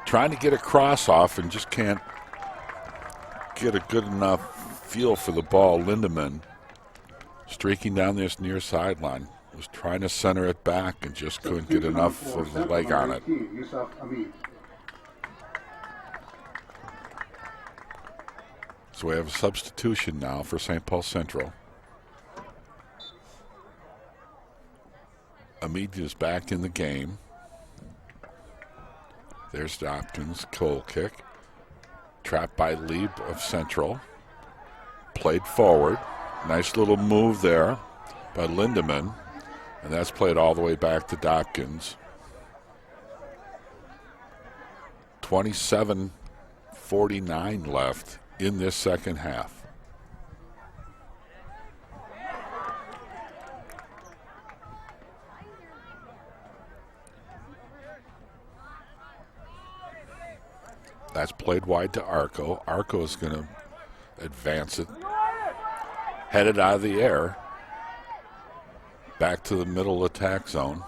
Trying to get a cross off and just can't get a good enough feel for the ball. Lindeman streaking down this near sideline. Was trying to center it back and just couldn't get enough of the leg on it. So we have a substitution now for St. Paul Central. Amid is back in the game. There's Dopkins, goal kick. Trapped by Lieb of Central. Played forward. Nice little move there by Lindeman. And that's played all the way back to Dopkins. 27:49 left in this second half. That's played wide to Arco. Arco is going to advance it. Headed out of the air. Back to the middle attack zone.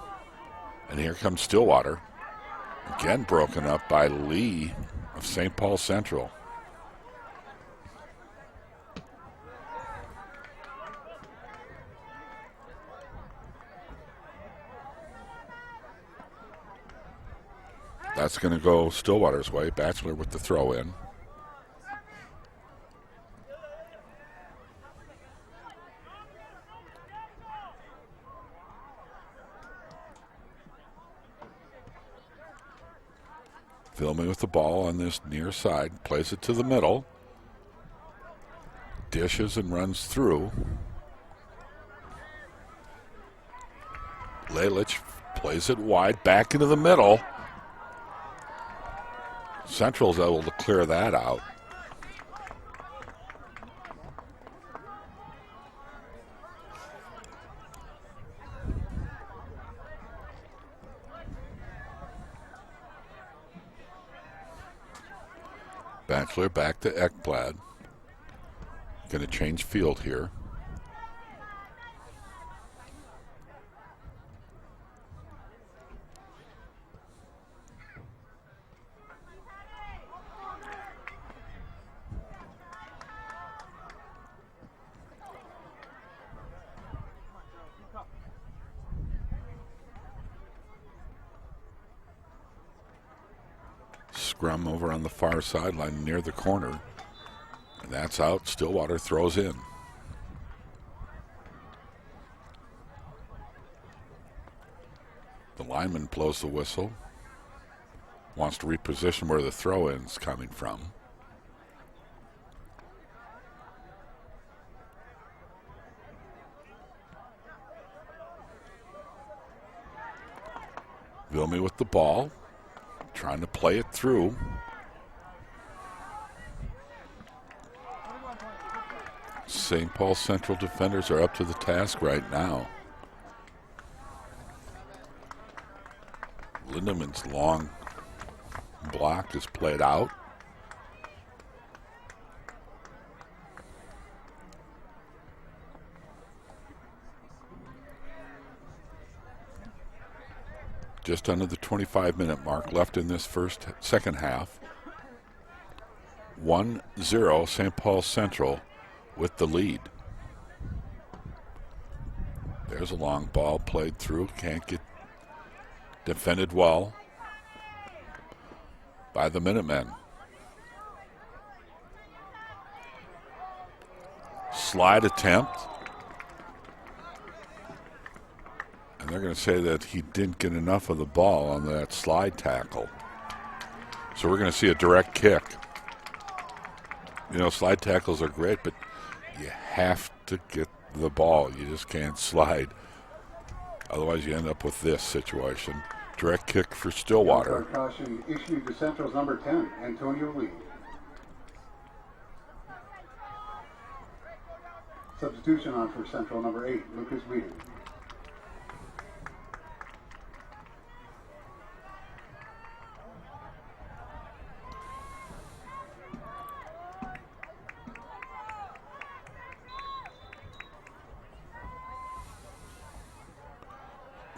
And here comes Stillwater. Again broken up by Lee of St. Paul Central. That's going to go Stillwater's way. Batchelor with the throw in. Vilme with the ball on this near side. Plays it to the middle. Dishes and runs through. Lelich plays it wide. Back into the middle. Central's able to clear that out. Batchelor back to Ekblad. Going to change field here. Scrum over on the far sideline near the corner. And that's out. Stillwater throws in. The lineman blows the whistle. Wants to reposition where the throw-in's coming from. Vilme with the ball. Trying to play it through. St. Paul Central defenders are up to the task right now. Lindemann's long block is played out. Just under the 25-minute mark left in this second half. 1-0 St. Paul Central with the lead. There's a long ball played through. Can't get defended well by the Minutemen. Slide attempt. And they're going to say that he didn't get enough of the ball on that slide tackle. So we're going to see a direct kick. You know, slide tackles are great, but you have to get the ball. You just can't slide. Otherwise, you end up with this situation. Direct kick for Stillwater. Caution issued to Central's number 10, Antonio Lee. Substitution on for Central number 8, Lucas Whedon.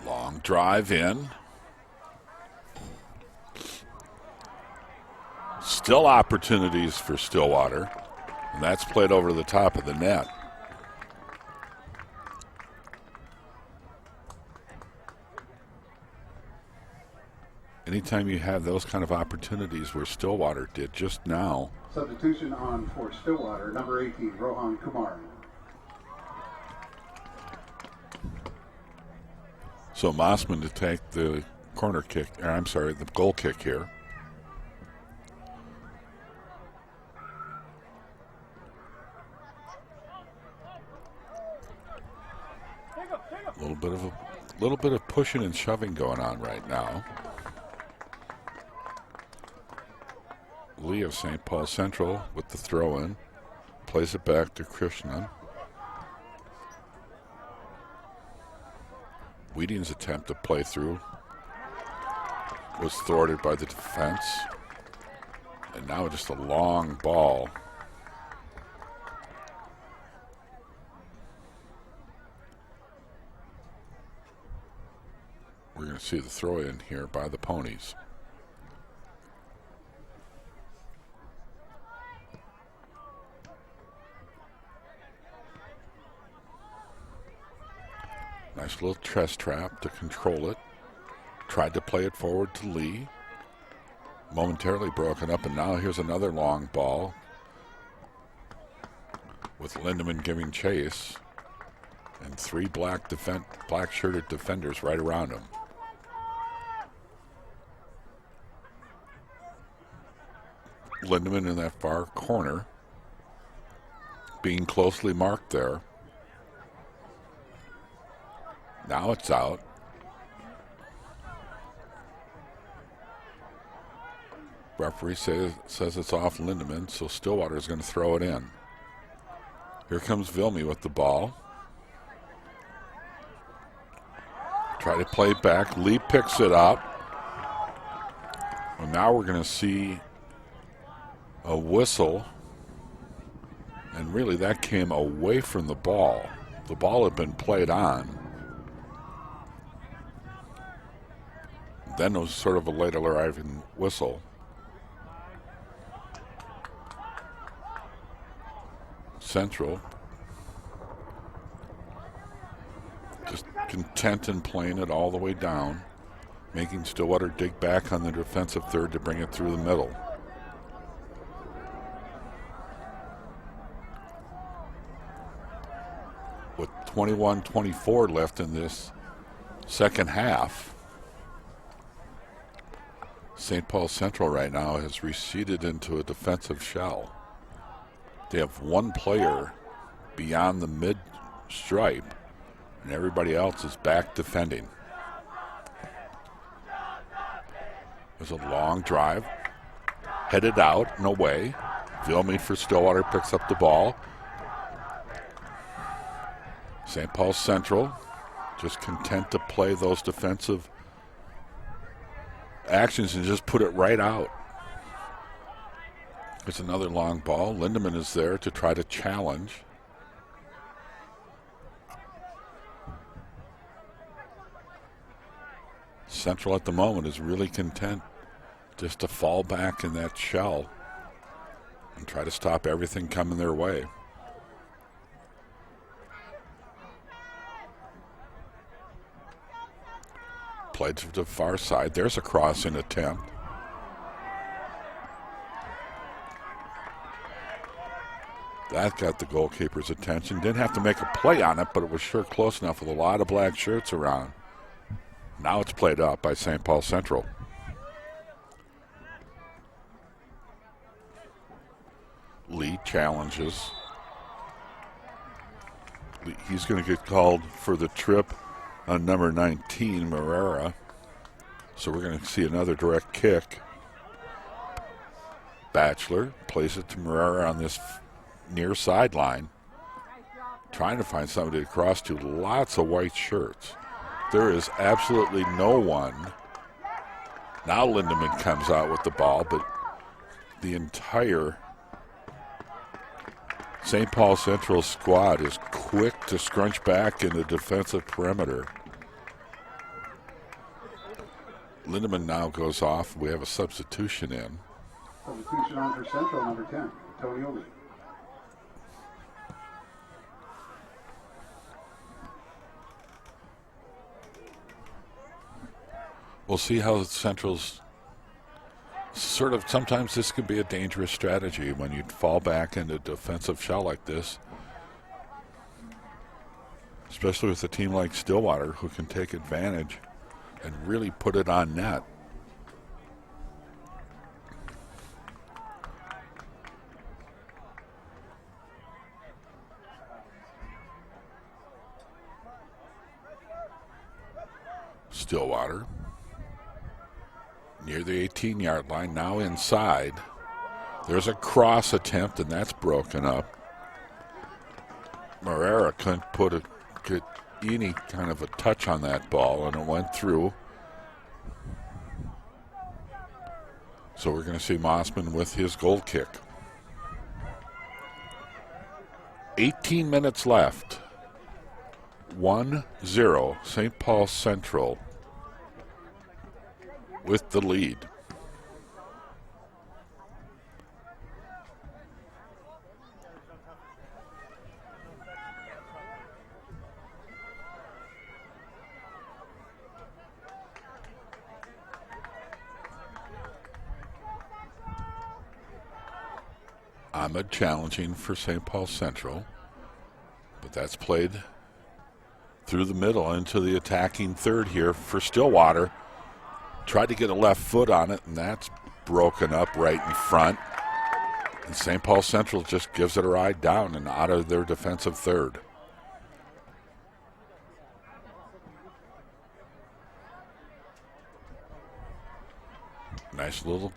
Long drive in. Still opportunities for Stillwater. And that's played over the top of the net. Anytime you have those kind of opportunities where Stillwater did just now. Substitution on for Stillwater, number 18, Rohan Kumar. So Mossman to take the corner kick, or I'm sorry, the goal kick here. A little bit of pushing and shoving going on right now. Lee of St. Paul Central with the throw in, plays it back to Krishnan. Whedon's attempt to play through was thwarted by the defense. And now just a long ball. We're going to see the throw in here by the Ponies. Nice little chest trap to control it. Tried to play it forward to Lee. momentarily broken up, and now here's another long ball with Lindemann giving chase and three black-shirted defenders right around him. Lindemann in that far corner, being closely marked there. Now it's out. Referee says it's off Lindemann, so Stillwater is going to throw it in. Here comes Vilmi with the ball. Try to play back. Lee picks it up. Well, now we're going to see a whistle. And really that came away from the ball. The ball had been played on. Then it was sort of a late arriving whistle. Central just content in playing it all the way down, making Stillwater dig back on the defensive third to bring it through the middle. With 21-24 left in this second half, St. Paul Central right now has receded into a defensive shell. They have one player beyond the mid stripe, and everybody else is back defending. There's a long drive, headed out and away. Vilmi for Stillwater picks up the ball. St. Paul Central just content to play those defensive actions and just put it right out. It's another long ball. Lindemann is there to try to challenge. Central at the moment is really content just to fall back in that shell and try to stop everything coming their way. Played to the far side. There's a crossing attempt. That got the goalkeeper's attention. Didn't have to make a play on it, but it was sure close enough with a lot of black shirts around. Now it's played up by St. Paul Central. Lee challenges. He's going to get called for the trip on number 19, Marrera. So we're going to see another direct kick. Batchelor plays it to Marrera on this near sideline, trying to find somebody to cross to. Lots of white shirts. There is absolutely no one. Now Lindemann comes out with the ball, but the entire St. Paul Central squad is quick to scrunch back in the defensive perimeter. Lindemann now goes off. We have a substitution in. Substitution on for Central, number 10, Tony Obi. We'll see how Central's sort of, sometimes this could be a dangerous strategy when you fall back into a defensive shell like this, especially with a team like Stillwater who can take advantage and really put it on net. Stillwater near the 18-yard line, now inside. There's a cross attempt, and that's broken up. Marrera couldn't get any kind of a touch on that ball, and it went through. So we're going to see Mossman with his goal kick. 18 minutes left. 1-0, St. Paul Central with the lead. Ahmed challenging for St. Paul Central, but that's played through the middle into the attacking third here for Stillwater. Tried to get a left foot on it, and that's broken up right in front. And St. Paul Central just gives it a ride down and out of their defensive third. Nice little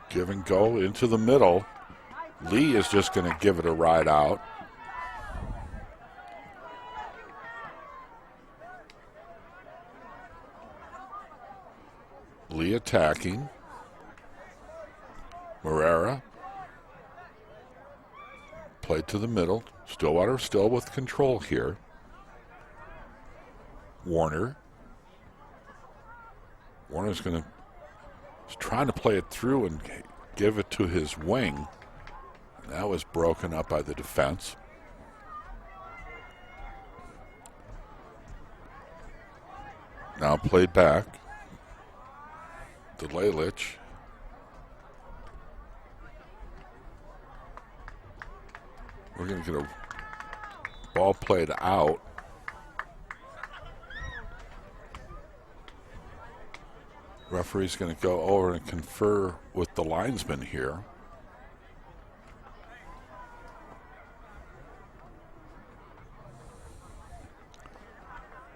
give and go into the middle. Lee is just going to give it a ride out. Lee attacking. Morera. Played to the middle. Stillwater still with control here. Warner. Warner's going to trying to play it through and give it to his wing. And that was broken up by the defense. Now played back to Lelich. We're going to get a ball played out. Referee's going to go over and confer with the linesman here.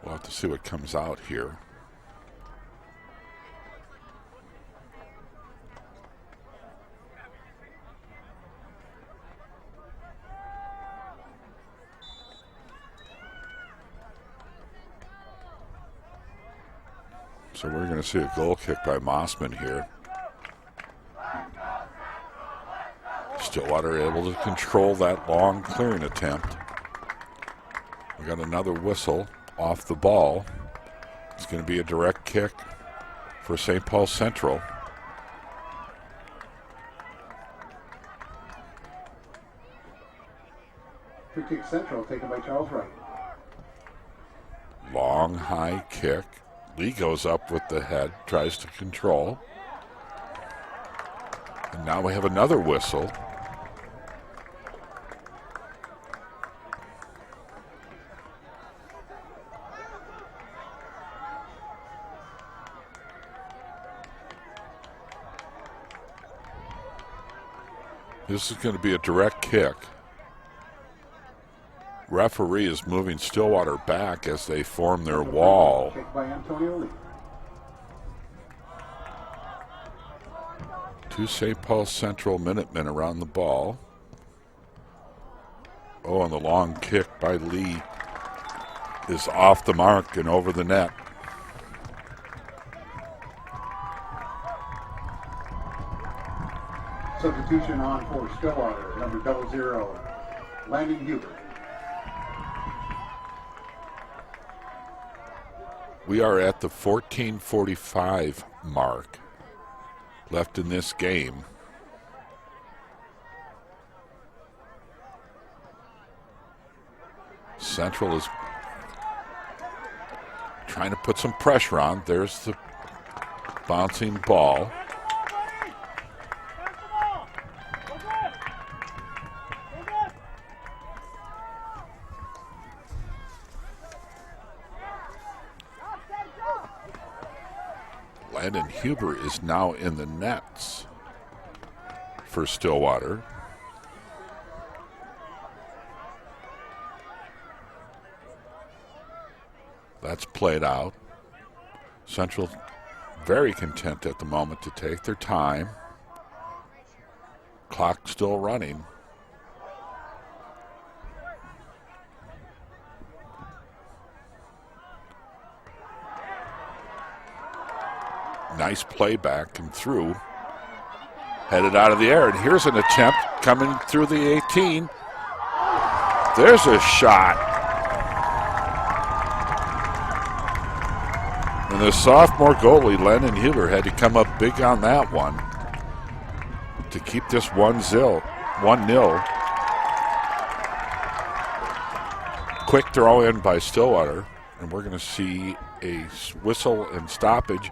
We'll have to see what comes out here. So we're going to see a goal kick by Mossman here. Stillwater able to control that long clearing attempt. We got another whistle off the ball. It's going to be a direct kick for St. Paul Central. Free kick Central taken by Charles Wright. Long high kick. Lee goes up with the head, tries to control. And now we have another whistle. This is going to be a direct kick. Referee is moving Stillwater back as they form their wall. Kick by Antonio Lee. Two St. Paul Central Minutemen around the ball. Oh, and the long kick by Lee is off the mark and over the net. Substitution on for Stillwater, number 00, Landon Huber. We are at the 14:45 mark left in this game. Central is trying to put some pressure on. There's the bouncing ball. Landon Huber is now in the nets for Stillwater. That's played out. Central very content at the moment to take their time. Clock still running. Nice play back and through. Headed out of the air, and here's an attempt coming through the 18. There's a shot. And the sophomore goalie, Landon Huber, had to come up big on that one to keep this 1-0. Quick throw in by Stillwater, and we're going to see a whistle and stoppage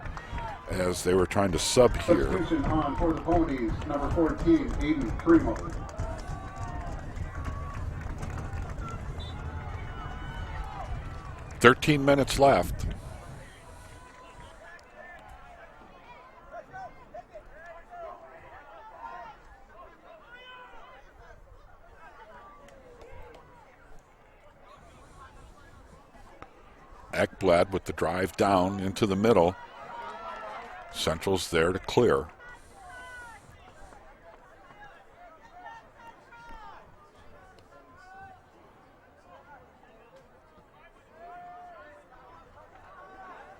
as they were trying to sub here. Substitution on for the Ponies, number 14, Aiden Primo. 13 minutes left. Ekblad with the drive down into the middle. Central's there to clear.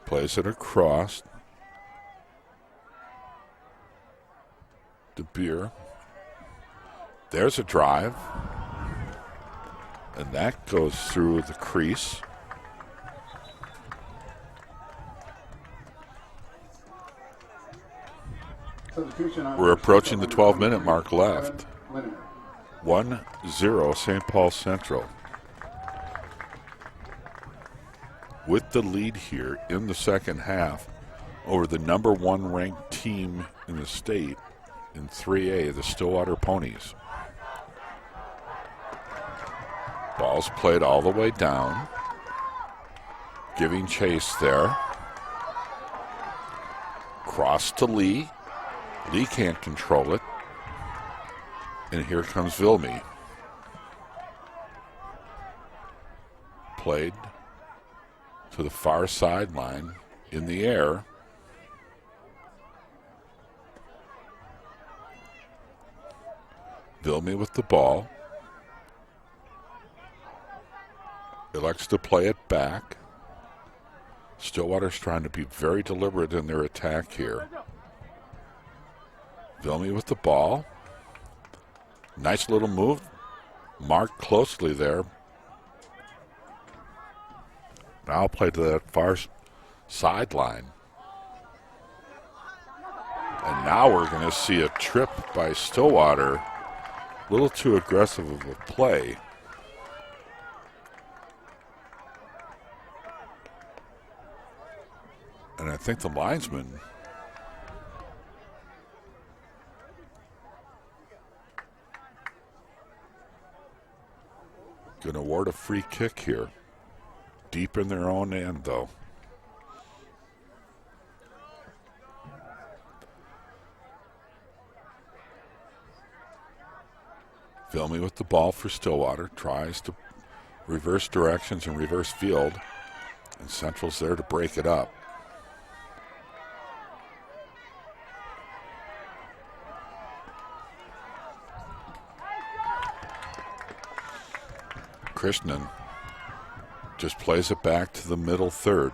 Plays it across. DeBeer. There's a drive. And that goes through the crease. We're approaching the 12-minute mark left. 1-0 St. Paul Central. With the lead here in the second half over the number 1 ranked team in the state in 3A, the Stillwater Ponies. Ball's played all the way down. Giving chase there. Cross to Lee. Lee can't control it. And here comes Vilmi. Played to the far sideline in the air. Vilmi with the ball. Elects to play it back. Stillwater's trying to be very deliberate in their attack here. Vilmi with the ball. Nice little move. Marked closely there. Now play to that far sideline. And now we're going to see a trip by Stillwater. A little too aggressive of a play. And I think the linesman going to award a free kick here. Deep in their own end, though. Vilmi with the ball for Stillwater. Tries to reverse directions and reverse field. And Central's there to break it up. Krishnan just plays it back to the middle third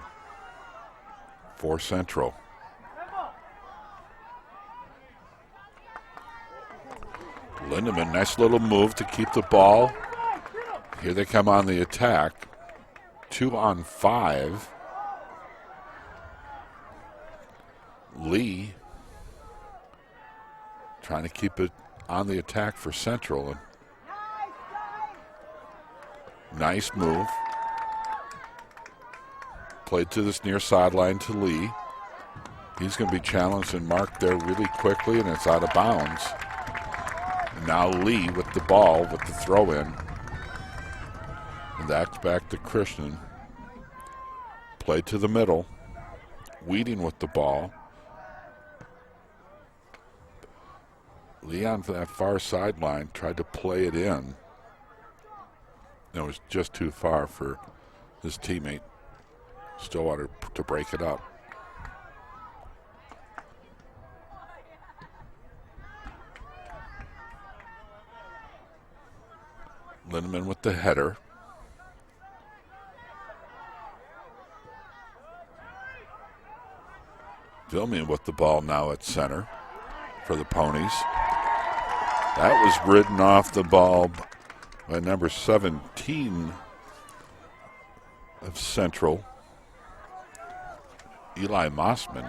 for Central. Lindemann, nice little move to keep the ball. Here they come on the attack. 2 on 5. Lee trying to keep it on the attack for Central. Nice move. Played to this near sideline to Lee. He's going to be challenged and marked there really quickly, and it's out of bounds. And now Lee with the ball with the throw in. And that's back to Krishnan. Played to the middle. Weeding with the ball. Lee on that far sideline tried to play it in. It was just too far for his teammate Stillwater to break it up. Lindemann with the header. Vilmi with the ball now at center for the Ponies. That was ridden off the ball by number 17 of Central, Eli Mossman.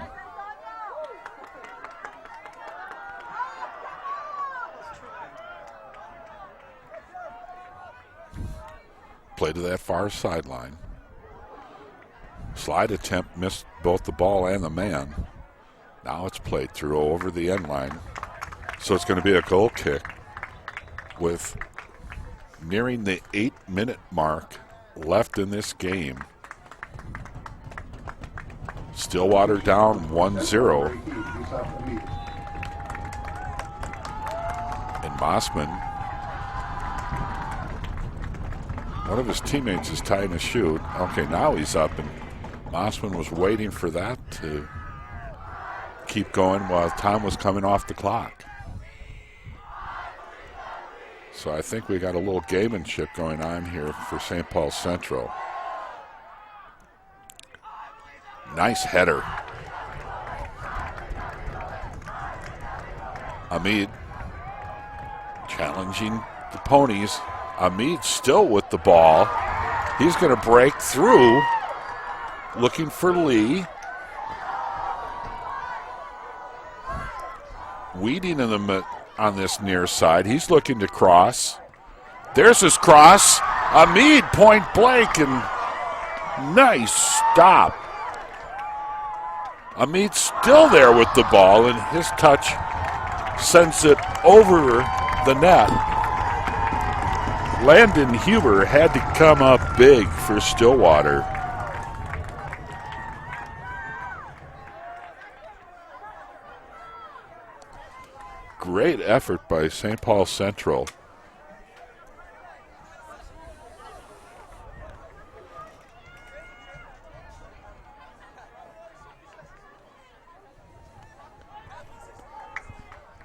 Play to that far sideline. Slide attempt missed both the ball and the man. Now it's played through over the end line. So it's going to be a goal kick with nearing the 8-minute mark left in this game. Stillwater down 1-0. And Mossman, one of his teammates is tying a shoe. Okay, now he's up, and Mossman was waiting for that to keep going while time was coming off the clock. So I think we got a little gamemanship going on here for St. Paul Central. Nice header. Amid challenging the Ponies. Amid still with the ball. He's going to break through, looking for Lee. Weeding in the on this near side. He's looking to cross. There's his cross. Amid point blank, and nice stop. Amid still there with the ball, and his touch sends it over the net. Landon Huber had to come up big for Stillwater. Great effort by St. Paul Central.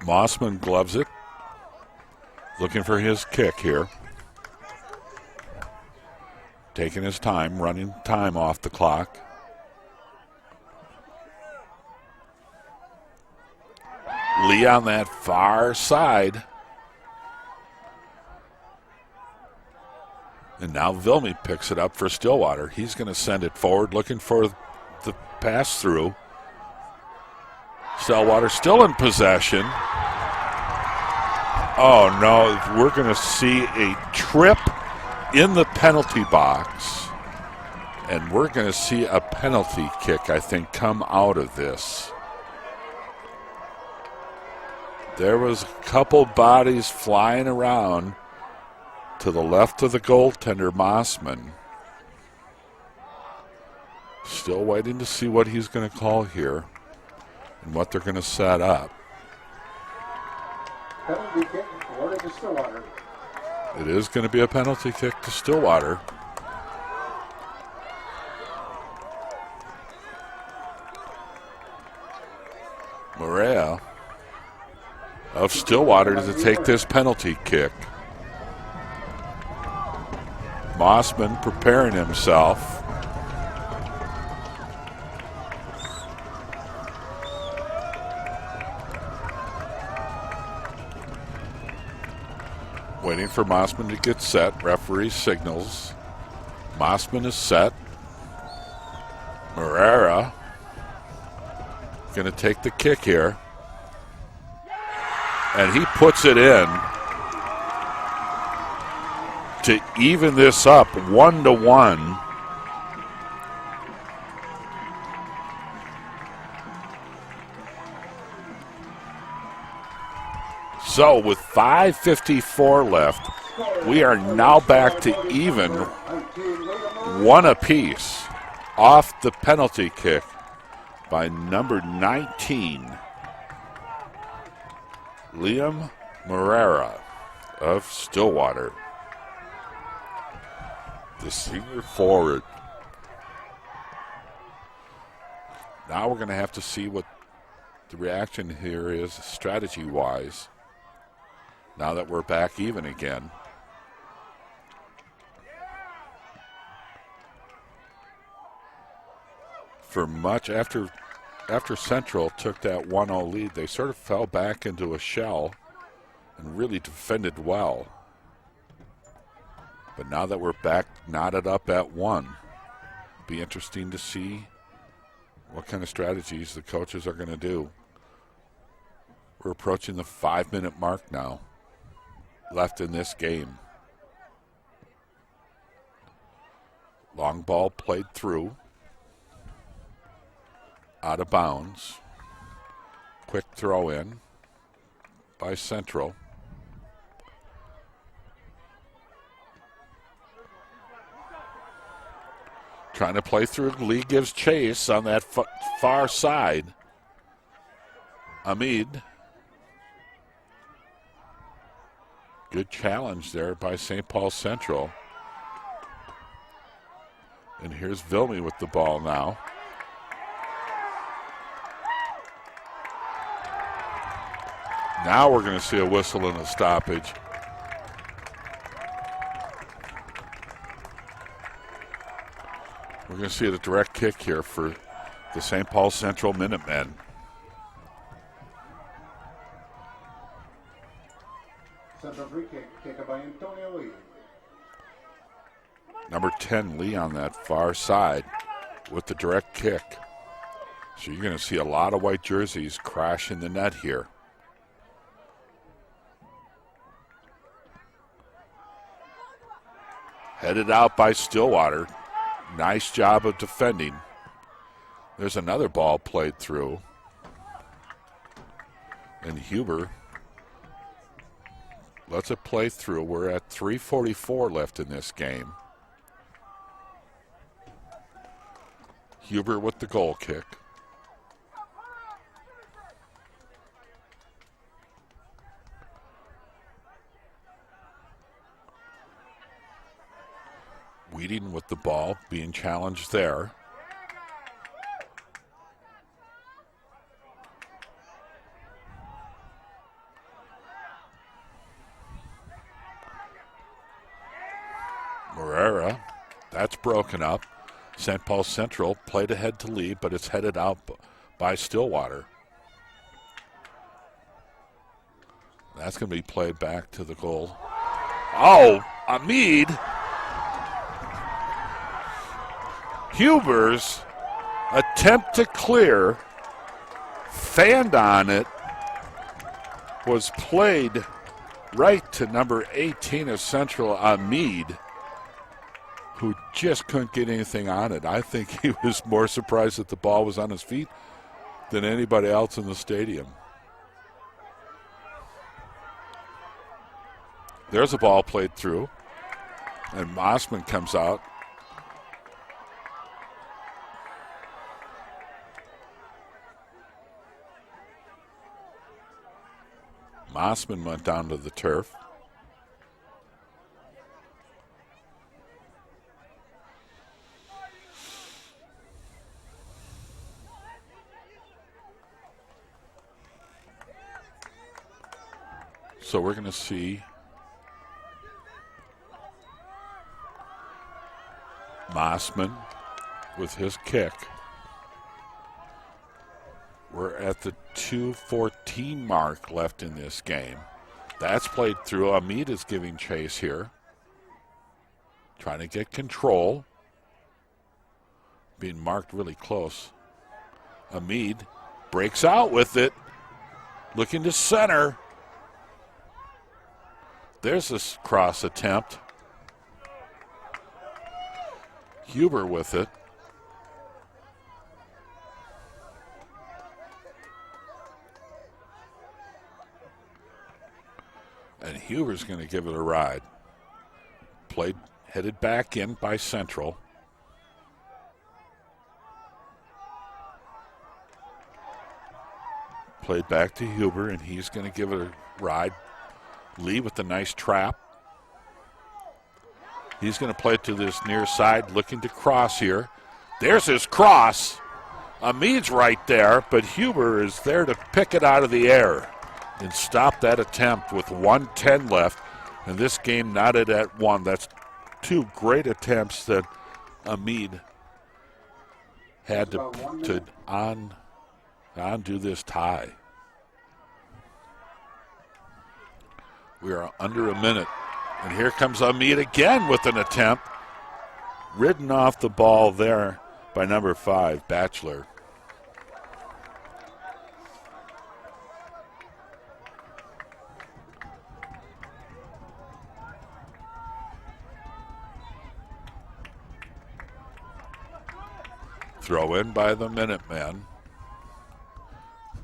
Mossman gloves it. Looking for his kick here. Taking his time, running time off the clock. Lee on that far side. And now Vilme picks it up for Stillwater. He's going to send it forward, looking for the pass through. Stillwater still in possession. Oh no, we're going to see a trip in the penalty box. And we're going to see a penalty kick, I think, come out of this. There was a couple bodies flying around to the left of the goaltender, Mossman. Still waiting to see what he's going to call here and what they're going to set up. Penalty kick awarded to Stillwater. It is going to be a penalty kick to Stillwater. Maria of Stillwater to take this penalty kick. Mossman preparing himself. Waiting for Mossman to get set. Referee signals. Mossman is set. Marrera going to take the kick here. And he puts it in to even this up 1-1. So with 5:54 left, we are now back to even, one apiece off the penalty kick by number 19. Liam Marrera of Stillwater, the senior forward. Now we're going to have to see what the reaction here is strategy-wise now that we're back even again. For much after Central took that 1-0 lead, they sort of fell back into a shell and really defended well. But now that we're back knotted up at 1, be interesting to see what kind of strategies the coaches are going to do. We're approaching the 5-minute mark now left in this game. Long ball played through. Out of bounds. Quick throw in by Central. Trying to play through. Lee gives chase on that far side. Amid. Good challenge there by St. Paul Central. And here's Vilmy with the ball now. Now we're going to see a whistle and a stoppage. We're going to see a direct kick here for the St. Paul Central Minutemen. Central free kick, taken by Antonio Lee. Number 10, Lee, on that far side with the direct kick. So you're going to see a lot of white jerseys crash in the net here. Headed out by Stillwater. Nice job of defending. There's another ball played through. And Huber lets it play through. We're at 3:44 left in this game. Huber with the goal kick. Wheating with the ball, being challenged there. Morera, that's broken up. St. Paul Central played ahead to lead, but it's headed out by Stillwater. That's going to be played back to the goal. Oh, Amid. Huber's attempt to clear, fanned on it, was played right to number 18 of Central, Amid, who just couldn't get anything on it. I think he was more surprised that the ball was on his feet than anybody else in the stadium. There's a ball played through, and Mossman comes out. Mossman went down to the turf. So we're going to see Mossman with his kick. We're at the 2:14 mark left in this game. That's played through. Amid is giving chase here. Trying to get control. Being marked really close. Amid breaks out with it. Looking to center. There's this cross attempt. Huber with it. And Huber's going to give it a ride. Played, headed back in by Central. Played back to Huber, and he's going to give it a ride. Lee with the nice trap. He's going to play it to this near side, looking to cross here. There's his cross. Amid's right there, but Huber is there to pick it out of the air and stop that attempt with 1:10 left. And this game knotted at 1. That's two great attempts that Amid had to undo this tie. We are under a minute. And here comes Amid again with an attempt. Ridden off the ball there by number 5, Batchelor. Throw in by the Minutemen.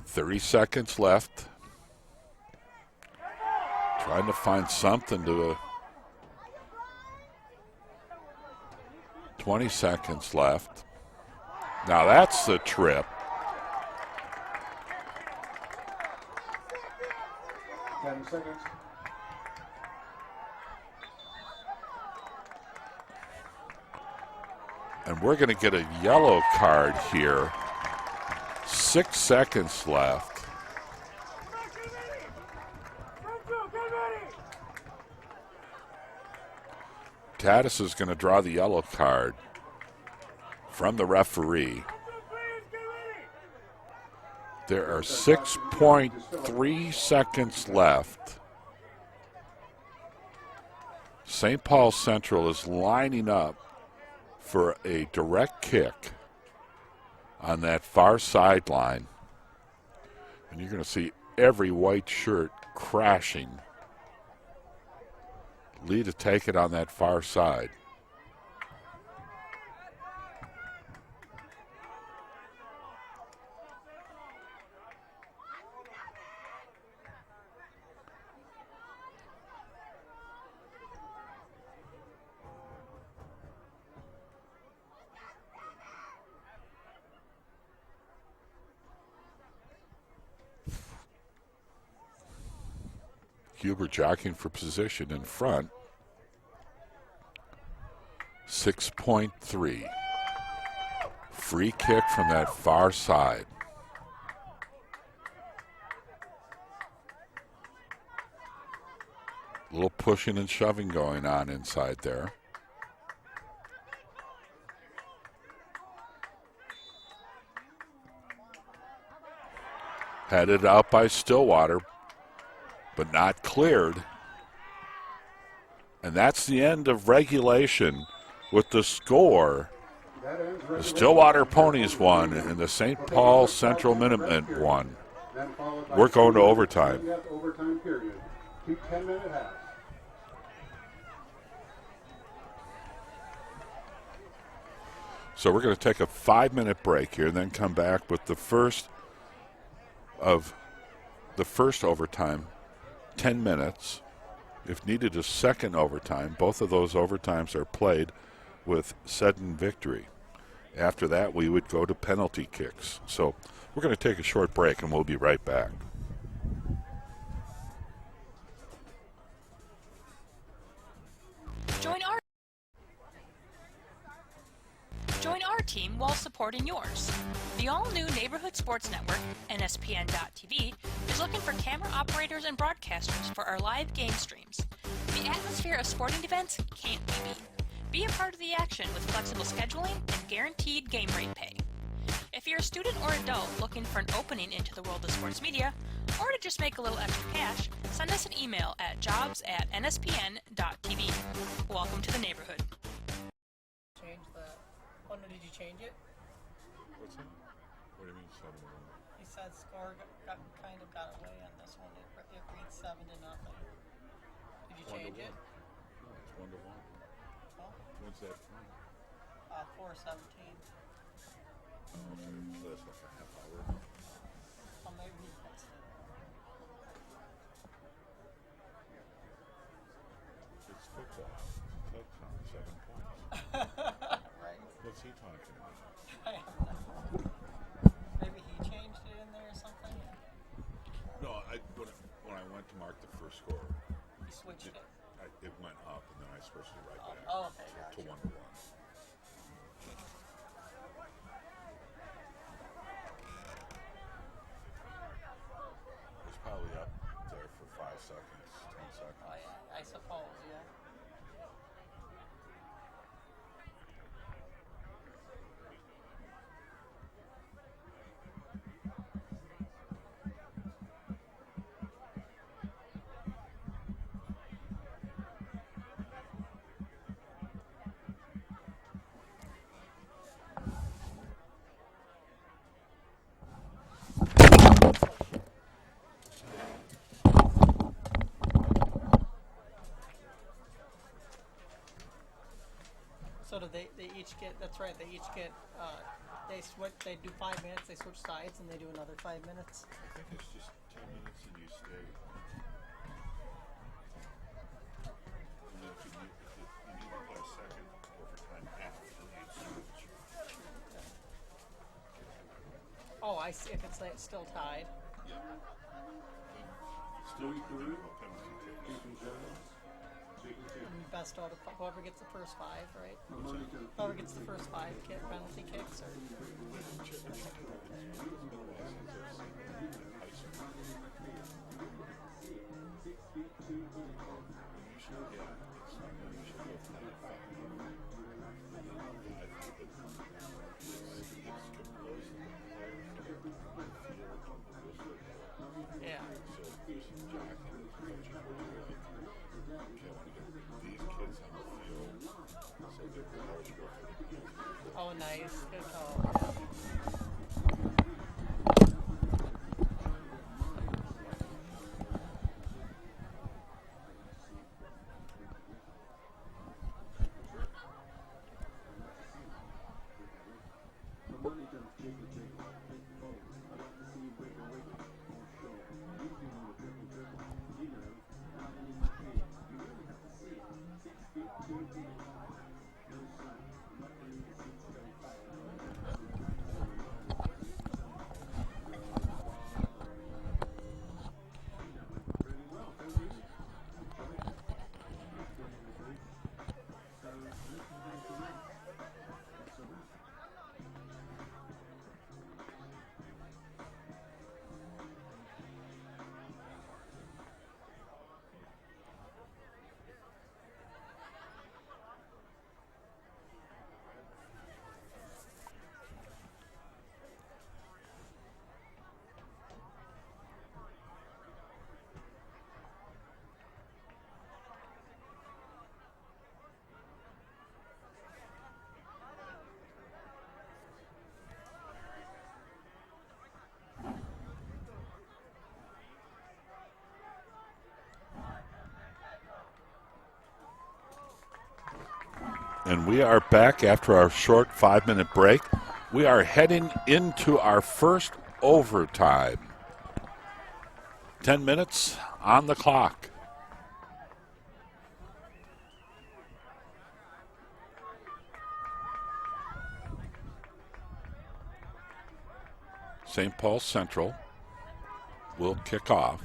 30 seconds left. Trying to find something 20 seconds left. Now that's the trip. 10 seconds. And we're going to get a yellow card here. 6 seconds left. Tatis is going to draw the yellow card from the referee. There are 6.3 seconds left. St. Paul Central is lining up for a direct kick on that far sideline. And you're going to see every white shirt crashing. Lee to take it on that far side. Huber jockeying for position in front. 6.3. Free kick from that far side. A little pushing and shoving going on inside there. Headed out by Stillwater, but not cleared. And that's the end of regulation with the score. The Stillwater Ponies won and the St. Paul Central Minutemen won. We're going to overtime. Overtime period. 2 10-minute halves. So we're going to take a 5-minute break here and then come back with the first overtime, 10 minutes. If needed, a second overtime. Both of those overtimes are played with sudden victory. After that, we would go to penalty kicks. So we're going to take a short break, and we'll be right back. Join our team while supporting yours. The all-new Neighborhood Sports Network, NSPN.TV, is looking for camera operators and broadcasters for our live game streams. The atmosphere of sporting events can't be beat. Be a part of the action with flexible scheduling and guaranteed game rate pay. If you're a student or adult looking for an opening into the world of sports media, or to just make a little extra cash, send us an email at jobs@nspn.tv. Welcome to the neighborhood. Oh, no, did you change it? What's that? What do you mean 7-1? He said score got away on this one. It reads 7-0. Did you change it? No, it's 1-1. Oh. When's that from? 4:17. Okay, so that's like a half hour. Oh, maybe he fixed it. It's football. Touchdown, 7 points. Right. What's he talking about? I don't know. Maybe he changed it in there or something? No, when I went to mark the first score, You switched it. it went up, and then I switched it right back Oh, okay, to gotcha. 1-1. It's probably up there for 5 seconds, 10 seconds. Oh, yeah, I suppose, yeah. So do they each get, that's right, they each get, they do 5 minutes, they switch sides, and they do another 5 minutes? I think it's just 10 minutes and you stay. And then if you need to play a second overtime after the if it's still tied. And best out of whoever gets the first 5, right? Whoever gets the first 5 penalty kicks, or. Yeah. Oh, nice. Good call. Yeah. And we are back after our short 5-minute break. We are heading into our first overtime. 10 minutes on the clock. St. Paul Central will kick off.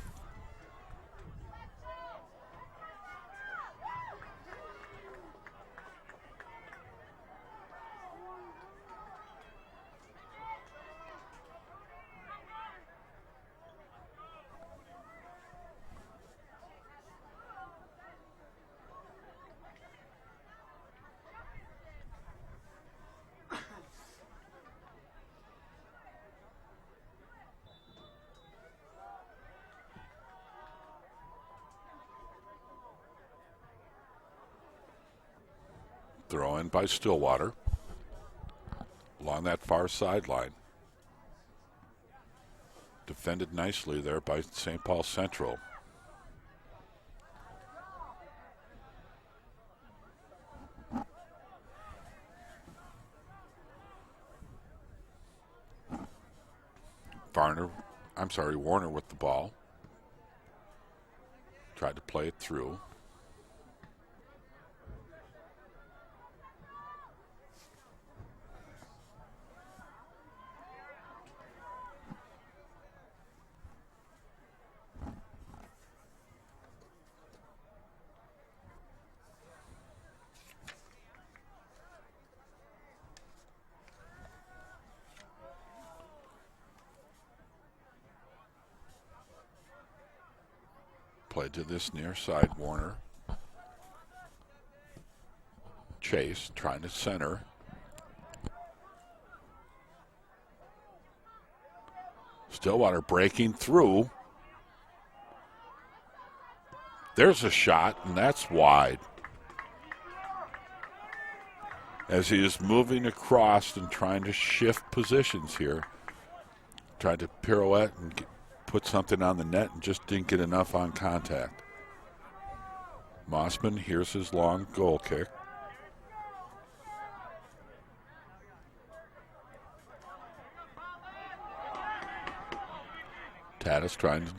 Throw in by Stillwater along that far sideline. Defended nicely there by St. Paul Central. Warner with the ball. Tried to play it through. Played to this near side, Warner. Chase trying to center. Stillwater breaking through. There's a shot, and that's wide. As he is moving across and trying to shift positions here. Tried to pirouette and put something on the net and just didn't get enough on contact. Mossman, here's his long goal kick. Tatis trying to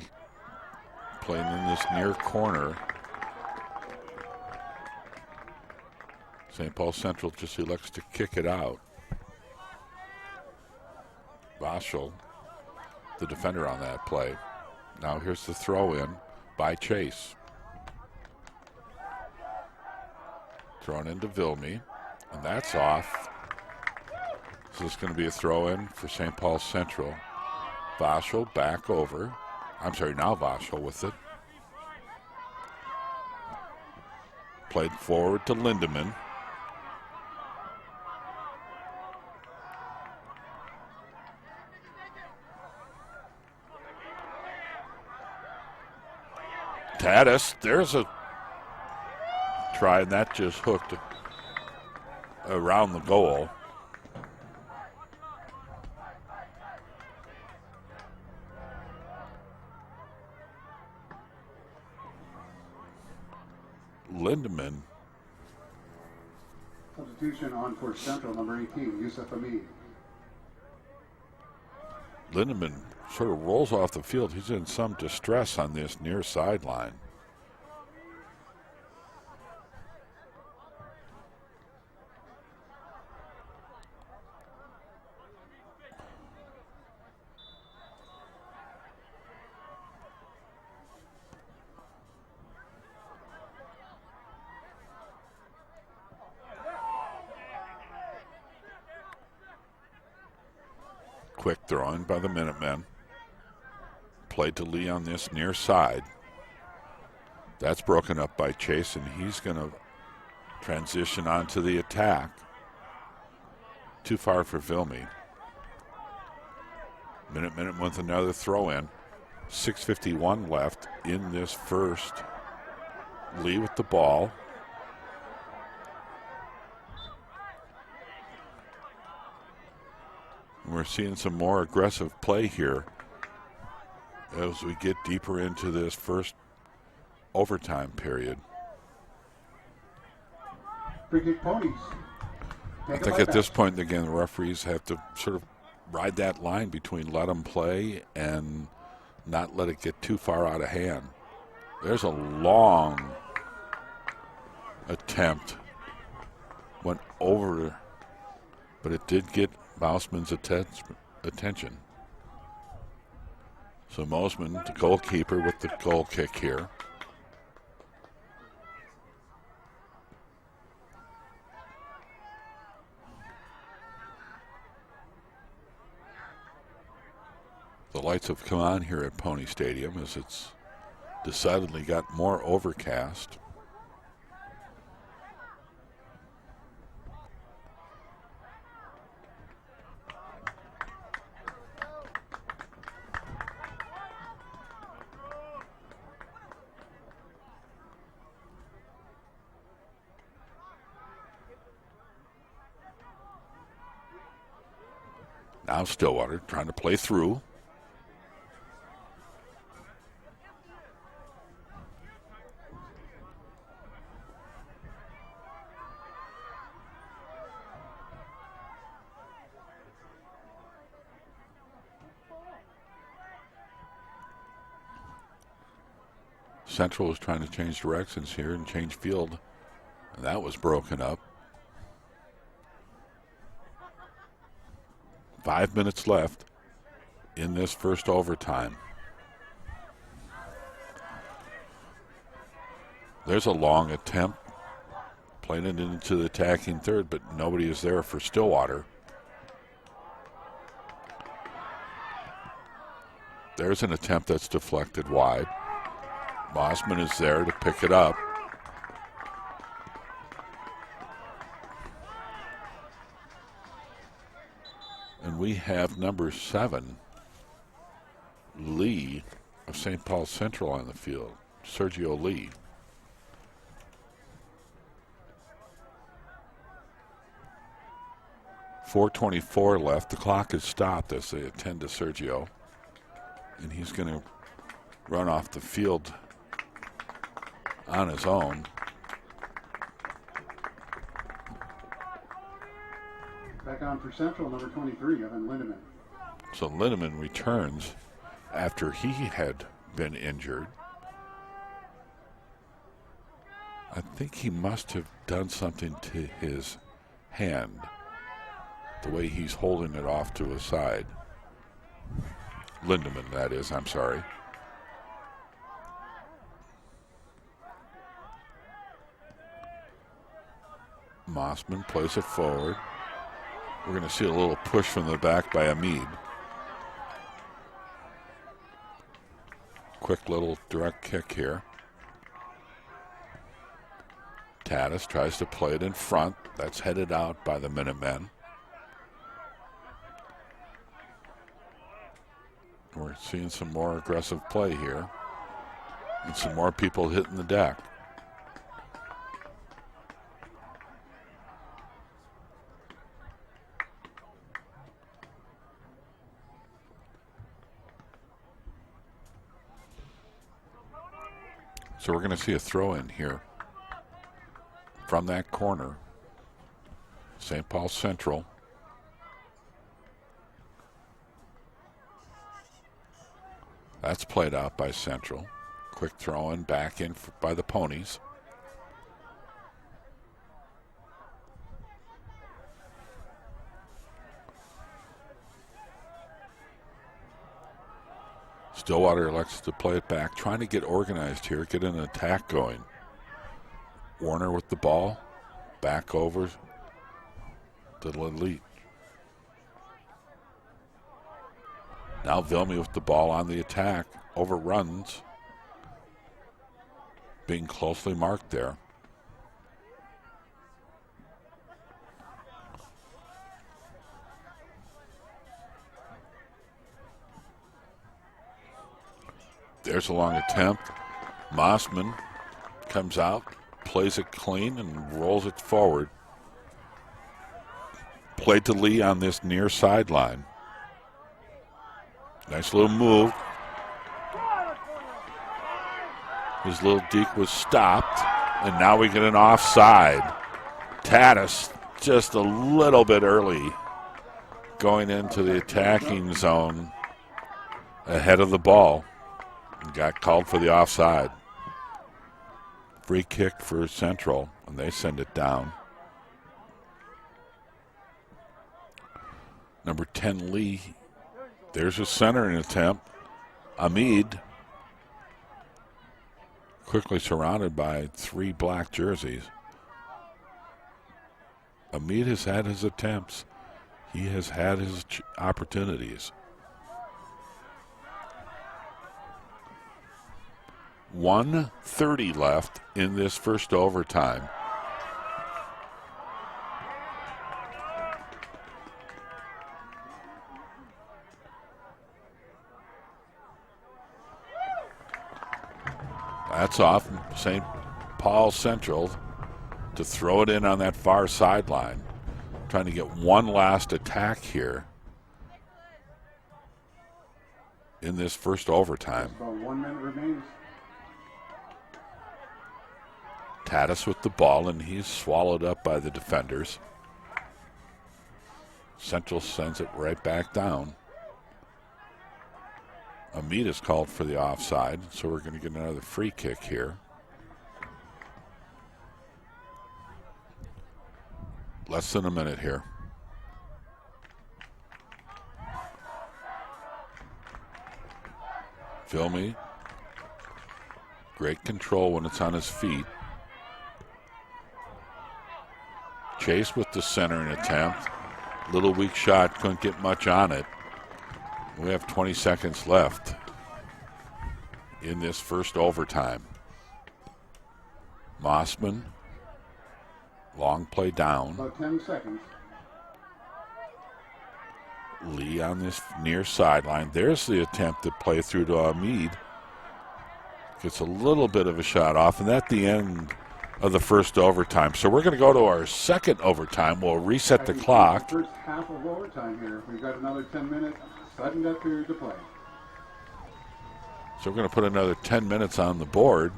play in this near corner. St. Paul Central just elects to kick it out. Boschel the defender on that play. Now here's the throw in by Chase. Thrown into Vilmy, and that's off. So it's going to be a throw in for St. Paul Central. Vachel back over. I'm sorry, now Vachel with it. Played forward to Lindemann. Tatis, there's a try, and that just hooked around the goal. Lindemann. Substitution on for Central, number 18, Yusuf Hamid. Lindemann sort of rolls off the field. He's in some distress on this near sideline. Quick throwing by the Minutemen. Played to Lee on this near side. That's broken up by Chase, and he's going to transition onto the attack. Too far for Vilmy. Minutemen with another throw in. 6:51 left in this first. Lee with the ball. We're seeing some more aggressive play here as we get deeper into this first overtime period. Free kick Ponies. I think at this point, again, the referees have to sort of ride that line between let them play and not let it get too far out of hand. There's a long attempt. Went over, but it did get Mousman's attention. So Mosman, the goalkeeper, with the goal kick here. The lights have come on here at Pony Stadium as it's decidedly got more overcast. Now Stillwater trying to play through. Central is trying to change directions here and change field, and that was broken up. 5 minutes left in this first overtime. There's a long attempt, playing it into the attacking third, but nobody is there for Stillwater. There's an attempt that's deflected wide. Mossman is there to pick it up. And we have number 7, Lee of St. Paul Central on the field, Sergio Lee. .424 left. The clock is stopped as they attend to Sergio. And he's going to run off the field on his own. Back on for Central, number 23, Evan Lindemann. So Lindemann returns after he had been injured. I think he must have done something to his hand, the way he's holding it off to his side. Lindemann, that is, I'm sorry. Mossman plays it forward. We're going to see a little push from the back by Amid. Quick little direct kick here. Tatis tries to play it in front. That's headed out by the Minutemen. We're seeing some more aggressive play here. And some more people hitting the deck. So we're going to see a throw in here from that corner. St. Paul Central. That's played out by Central. Quick throw in back in by the Ponies. Stillwater elects to play it back, trying to get organized here, get an attack going. Warner with the ball, back over to Elite. Now Vilmi with the ball on the attack, overruns, being closely marked there. There's a long attempt. Mossman comes out, plays it clean, and rolls it forward. Played to Lee on this near sideline. Nice little move. His little deke was stopped, and now we get an offside. Tatis just a little bit early going into the attacking zone ahead of the ball. Got called for the offside. Free kick for Central, and they send it down. Number 10, Lee. There's a centering attempt. Amid quickly surrounded by 3 black jerseys. Amid has had his attempts. He has had his opportunities. 1:30 left in this first overtime. That's off St. Paul Central to throw it in on that far sideline. Trying to get one last attack here in this first overtime. About 1 minute remains. Tatis with the ball, and he's swallowed up by the defenders. Central sends it right back down. Amid is called for the offside, so we're going to get another free kick here. Less than a minute here. Vilmi, great control when it's on his feet. Chase with the centering attempt. Little weak shot, couldn't get much on it. We have 20 seconds left in this first overtime. Mossman, long play down. About 10 seconds. Lee on this near sideline. There's the attempt to play through to Amid. Gets a little bit of a shot off, and that's the end of the first overtime. So we're going to go to our second overtime. We'll reset the clock. First half of overtime here. We've got another 10 minutes. Sudden death period to play. So we're going to put another 10 minutes on the board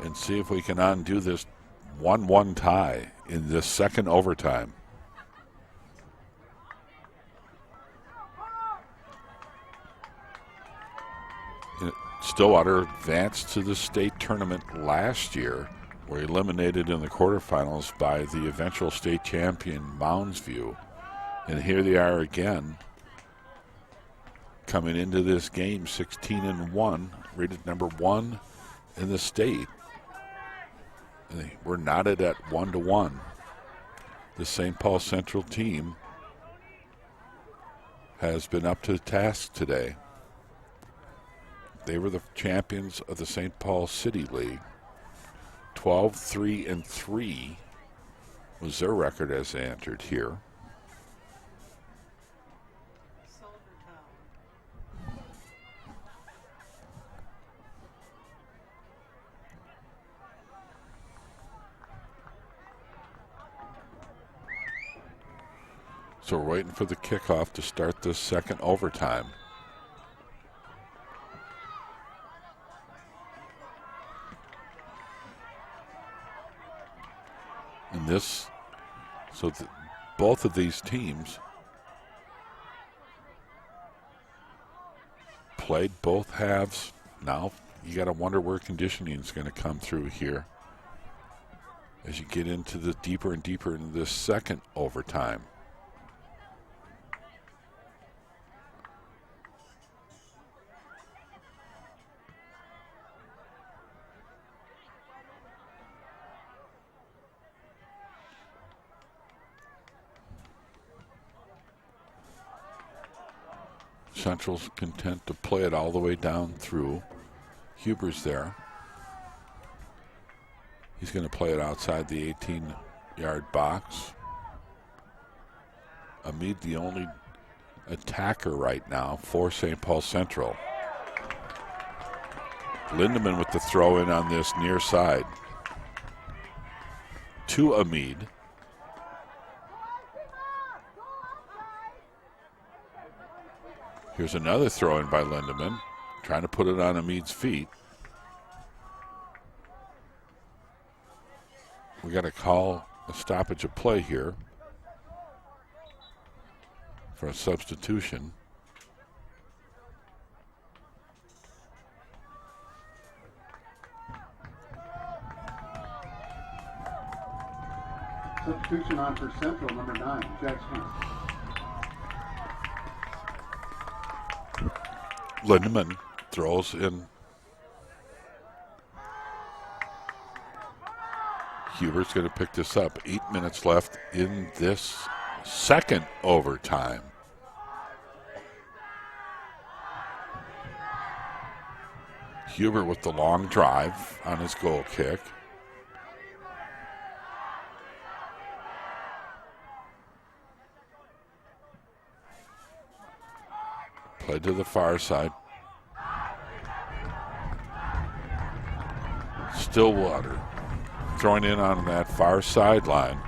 and see if we can undo this 1-1 tie in this second overtime. Stillwater advanced to the state tournament last year, were eliminated in the quarterfinals by the eventual state champion Mounds View. And here they are again coming into this game 16-1, rated number 1 in the state. And we're knotted at 1-1. The St. Paul Central team has been up to the task today. They were the champions of the St. Paul City League. 12-3-3 was their record as they entered here. So we're waiting for the kickoff to start this second overtime. And this, so both of these teams played both halves. Now you got to wonder where conditioning is going to come through here as you get into the deeper and deeper into this second overtime. Central's content to play it all the way down through. Huber's there. He's going to play it outside the 18-yard box. Amid the only attacker right now for St. Paul Central. Lindemann with the throw in on this near side to Amid. Here's another throw in by Lindemann, trying to put it on Amid's feet. We got to call a stoppage of play here for a substitution. Substitution on for Central, number 9, Jack Smith. Lindemann throws in. Hubert's going to pick this up. 8 minutes left in this second overtime. Hubert with the long drive on his goal kick. Played to the far side. Stillwater throwing in on that far sideline.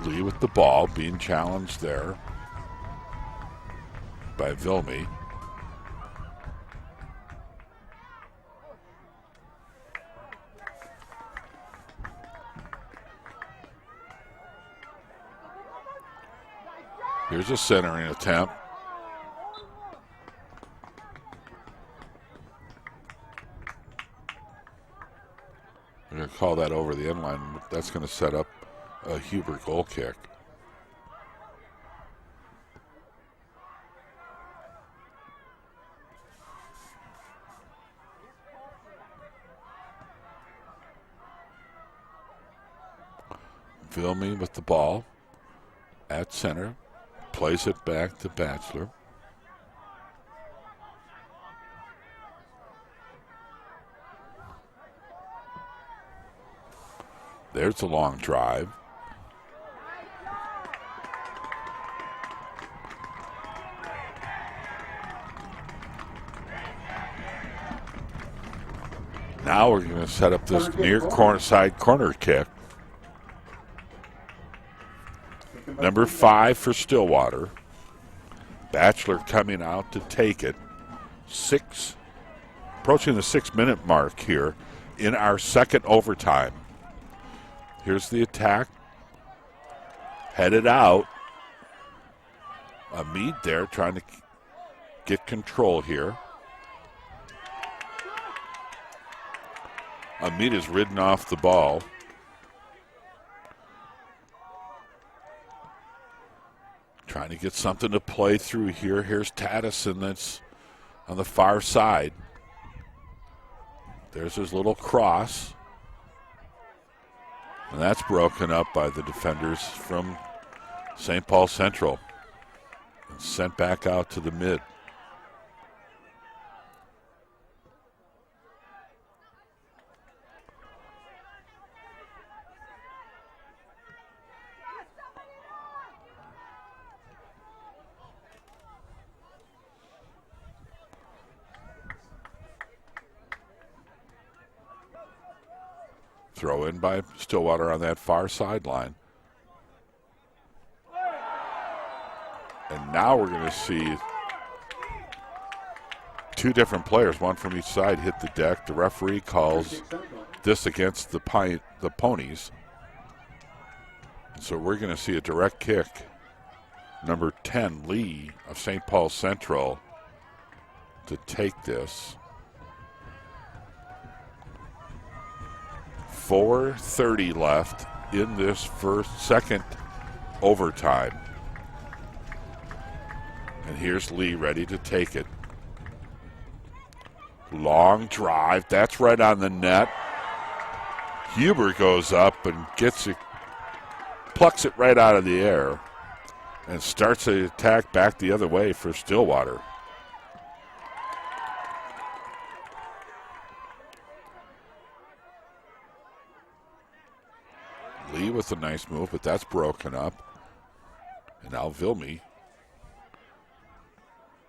Lee with the ball, being challenged there by Vilmy. Here's a centering attempt. We're going to call that over the end line. That's going to set up a Hubert goal kick. Vilmy with the ball at center. Plays it back to Batchelor. There's a long drive. Now we're going to set up this near side corner kick. Number 5 for Stillwater. Batchelor coming out to take it. Approaching the 6-minute mark here in our second overtime. Here's the attack. Headed out. Amid there trying to get control here. Amid is ridden off the ball. Trying to get something to play through here. Here's Taddison that's on the far side. There's his little cross. And that's broken up by the defenders from St. Paul Central and sent back out to the mid. Throw in by Stillwater on that far sideline. And now we're going to see two different players, one from each side, hit the deck. The referee calls this against the Ponies. So we're going to see a direct kick. Number 10, Lee of St. Paul Central, to take this. 4:30 left in this second overtime. And here's Lee ready to take it. Long drive. That's right on the net. Huber goes up and gets it, plucks it right out of the air, and starts the attack back the other way for Stillwater. Lee with a nice move, but that's broken up. And now Vilmy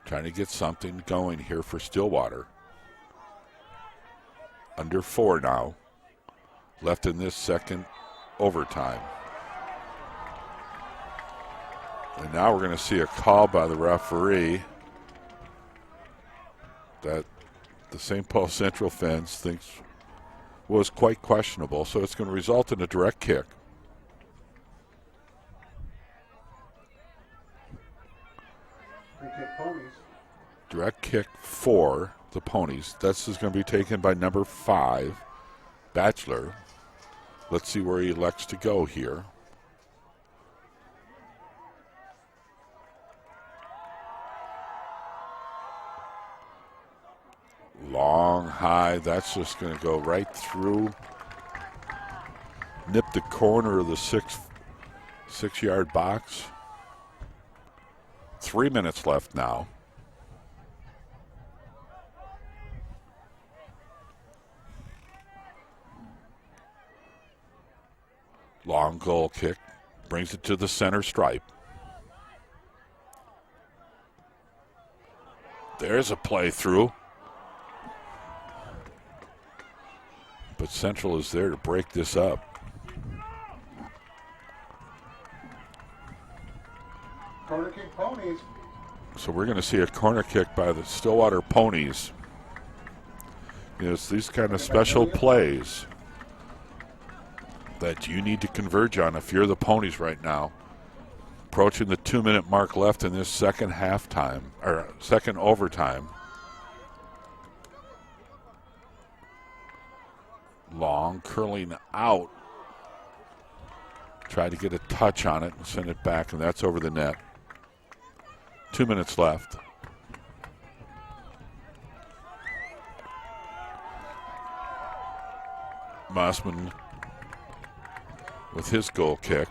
trying to get something going here for Stillwater. Under 4 now, left in this second overtime. And now we're going to see a call by the referee that the St. Paul Central fans thinks was quite questionable, so it's going to result in a direct kick. Direct kick for the Ponies. This is going to be taken by number 5, Batchelor. Let's see where he elects to go here. Long, high. That's just going to go right through. Nip the corner of the six-yard box. 3 minutes left now. Long goal kick. Brings it to the center stripe. There's a play through. But Central is there to break this up. Corner kick Ponies. So we're going to see a corner kick by the Stillwater Ponies. You know, it's these kind of special plays that you need to converge on if you're the Ponies right now. Approaching the 2-minute mark left in this second halftime, or second overtime. Long, curling out. Try to get a touch on it and send it back, and that's over the net. 2 minutes left. Mossman with his goal kick.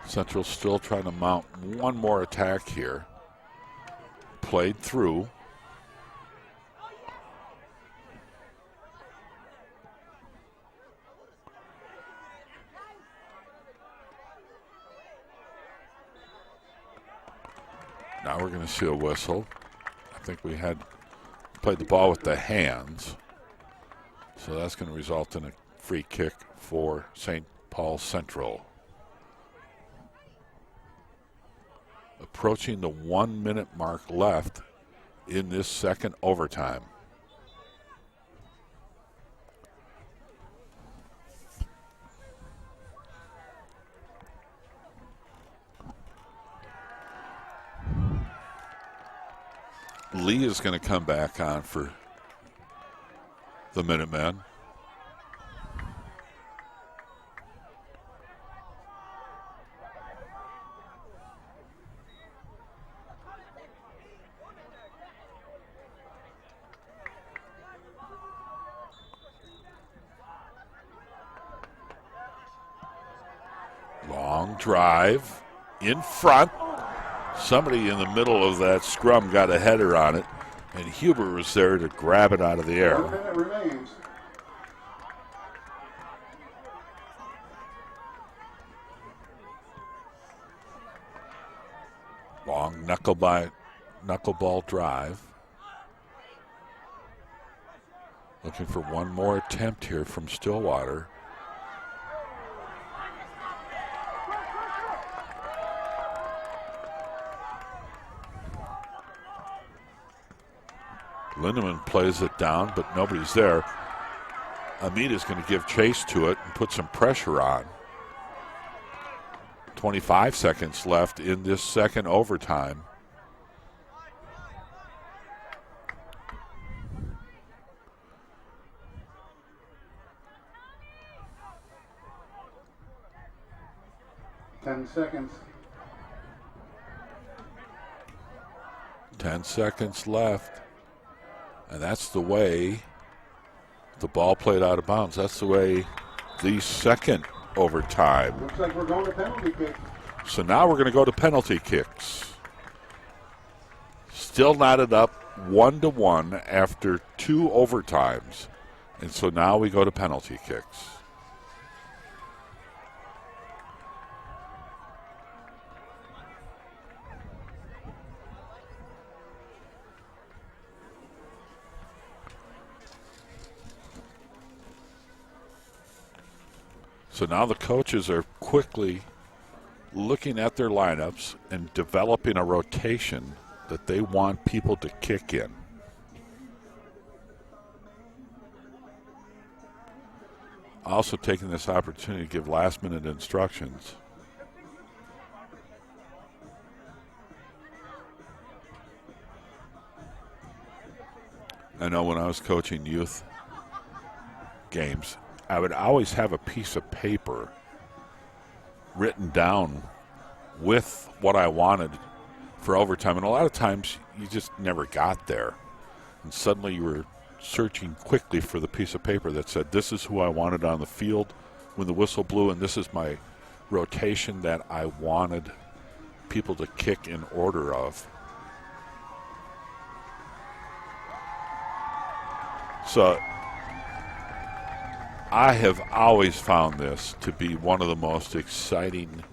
Central still trying to mount one more attack here. Played through. Now we're going to see a whistle. I think we had played the ball with the hands. So that's going to result in a free kick for St. Paul Central. Approaching the 1 minute mark left in this second overtime. Lee is going to come back on for the Minutemen. Long drive in front. Somebody in the middle of that scrum got a header on it, and Huber was there to grab it out of the air. 1 minute remains. Long knuckleball drive. Looking for one more attempt here from Stillwater. Lindemann plays it down, but nobody's there. Amita's going to give chase to it and put some pressure on. 25 seconds left in this second overtime. Ten seconds. 10 seconds left. And that's the way the ball played out of bounds. That's the way the second overtime. Looks like we're going to penalty kicks. So now we're going to go to penalty kicks. Still knotted up 1-1 after 2 overtimes. And so now we go to penalty kicks. So now the coaches are quickly looking at their lineups and developing a rotation that they want people to kick in. Also taking this opportunity to give last-minute instructions. I know when I was coaching youth games, I would always have a piece of paper written down with what I wanted for overtime. And a lot of times you just never got there. And suddenly you were searching quickly for the piece of paper that said, this is who I wanted on the field when the whistle blew, and this is my rotation that I wanted people to kick in order of. So I have always found this to be one of the most exciting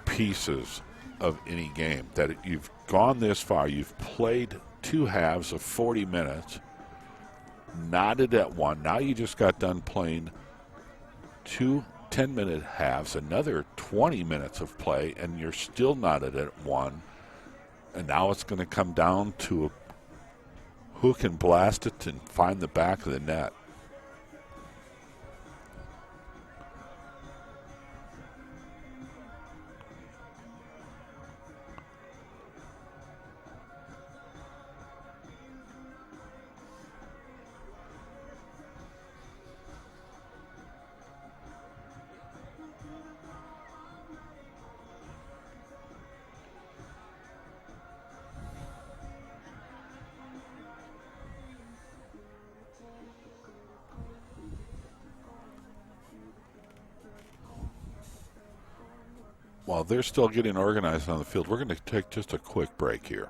pieces of any game, that you've gone this far, you've played 2 halves of 40 minutes, knotted at 1. Now you just got done playing 2 10-minute halves, another 20 minutes of play, and you're still knotted at 1. And now it's going to come down to who can blast it and find the back of the net. While they're still getting organized on the field, we're going to take just a quick break here.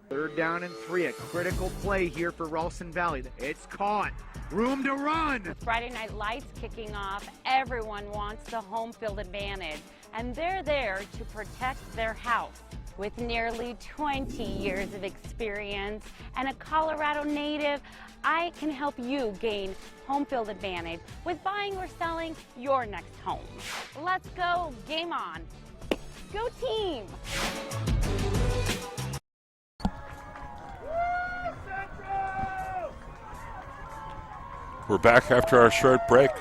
3rd down and 3, a critical play here for Ralston Valley. It's caught. Room to run. Friday Night Lights kicking off. Everyone wants the home field advantage, and they're there to protect their house. With nearly 20 years of experience and a Colorado native, I can help you gain home field advantage with buying or selling your next home. Let's go, game on. Go team! We're back after our short break.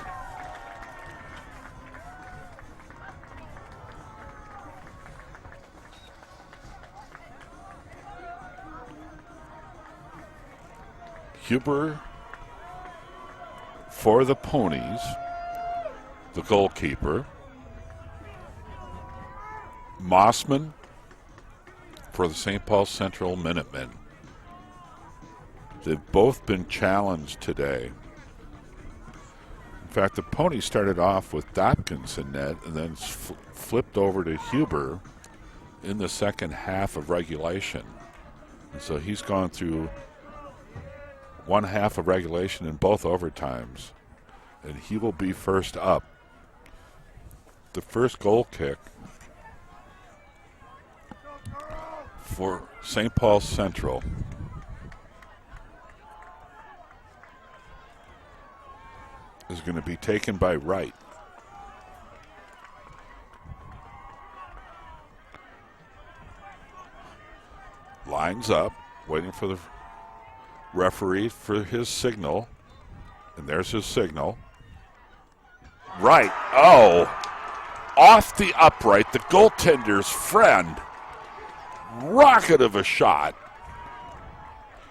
Huber for the Ponies, the goalkeeper. Mossman for the St. Paul Central Minutemen. They've both been challenged today. In fact, the Ponies started off with Dot Hopkins in net, and then flipped over to Huber in the second half of regulation. And so he's gone through one half of regulation in both overtimes, and he will be first up. The first goal kick for St. Paul Central is going to be taken by Wright. Lines up, waiting for the referee for his signal. And there's his signal. Right. Oh. Off the upright, the goaltender's friend. Rocket of a shot.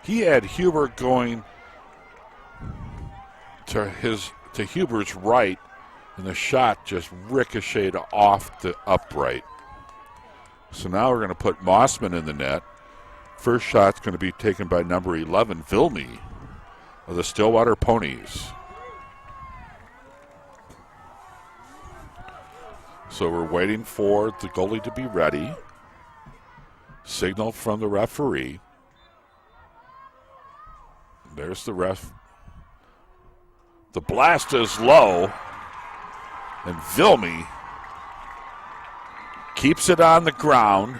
He had Huber going to Huber's right, and the shot just ricocheted off the upright. So now we're going to put Mossman in the net. First shot's going to be taken by number 11, Vilmy, of the Stillwater Ponies. So we're waiting for the goalie to be ready. Signal from the referee. There's the ref. The blast is low, and Vilmy keeps it on the ground.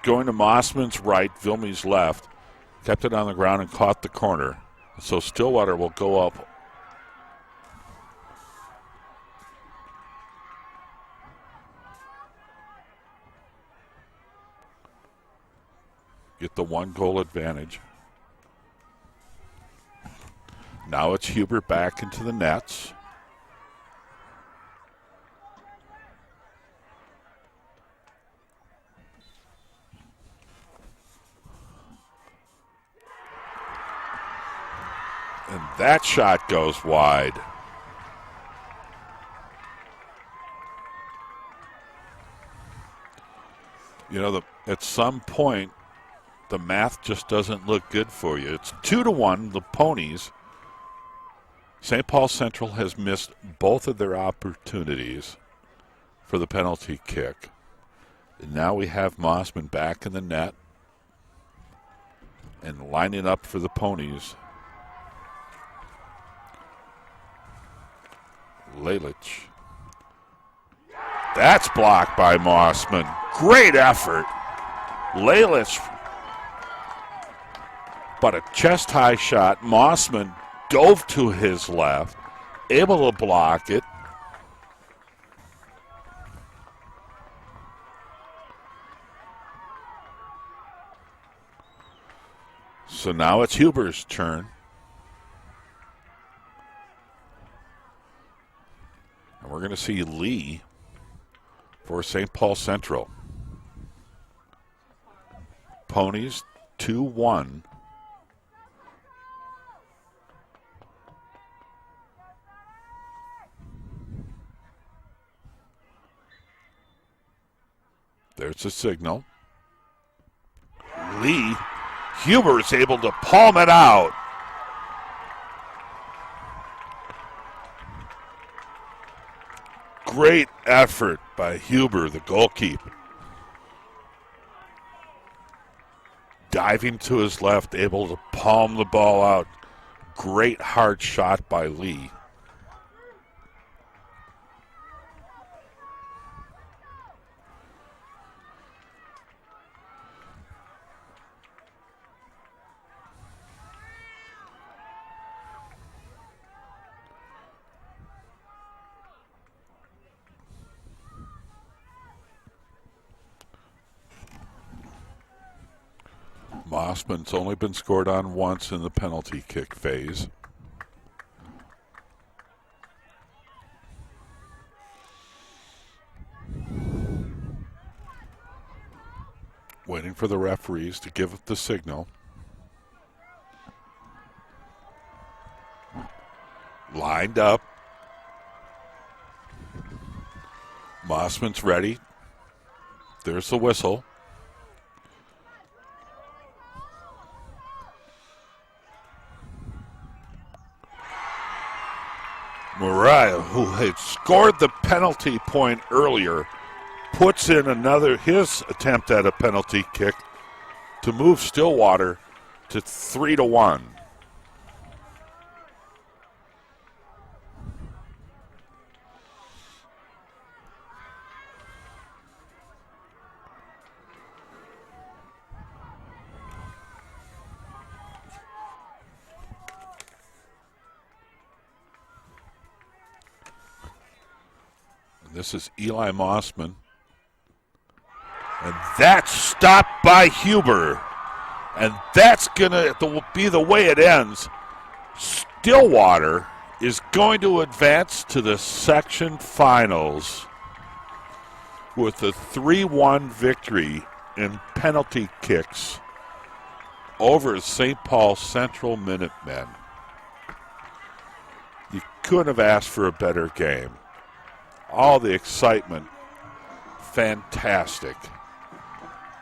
Going to Mossman's right, Vilmy's left. Kept it on the ground and caught the corner. So Stillwater will go up. Get the 1-goal advantage. Now it's Huber back into the nets. And that shot goes wide. You know, at some point, the math just doesn't look good for you. It's 2-1, the Ponies. St. Paul Central has missed both of their opportunities for the penalty kick. And now we have Mossman back in the net and lining up for the Ponies. Lelich. That's blocked by Mossman. Great effort. Lelich. But a chest-high shot. Mossman dove to his left, able to block it. So now it's Huber's turn. And we're going to see Lee for St. Paul Central. Ponies 2-1. There's a signal. Lee, Huber is able to palm it out. Great effort by Huber, the goalkeeper. Diving to his left, able to palm the ball out. Great hard shot by Lee. Mossman's only been scored on once in the penalty kick phase. Waiting for the referees to give the signal. Lined up. Mossman's ready. There's the whistle. Mariah who had scored the penalty point earlier, puts in his attempt at a penalty kick to move Stillwater to 3-1. This is Eli Mossman. And that's stopped by Huber. And that's going to be the way it ends. Stillwater is going to advance to the section finals with a 3-1 victory in penalty kicks over St. Paul Central Minutemen. You couldn't have asked for a better game. All the excitement, fantastic.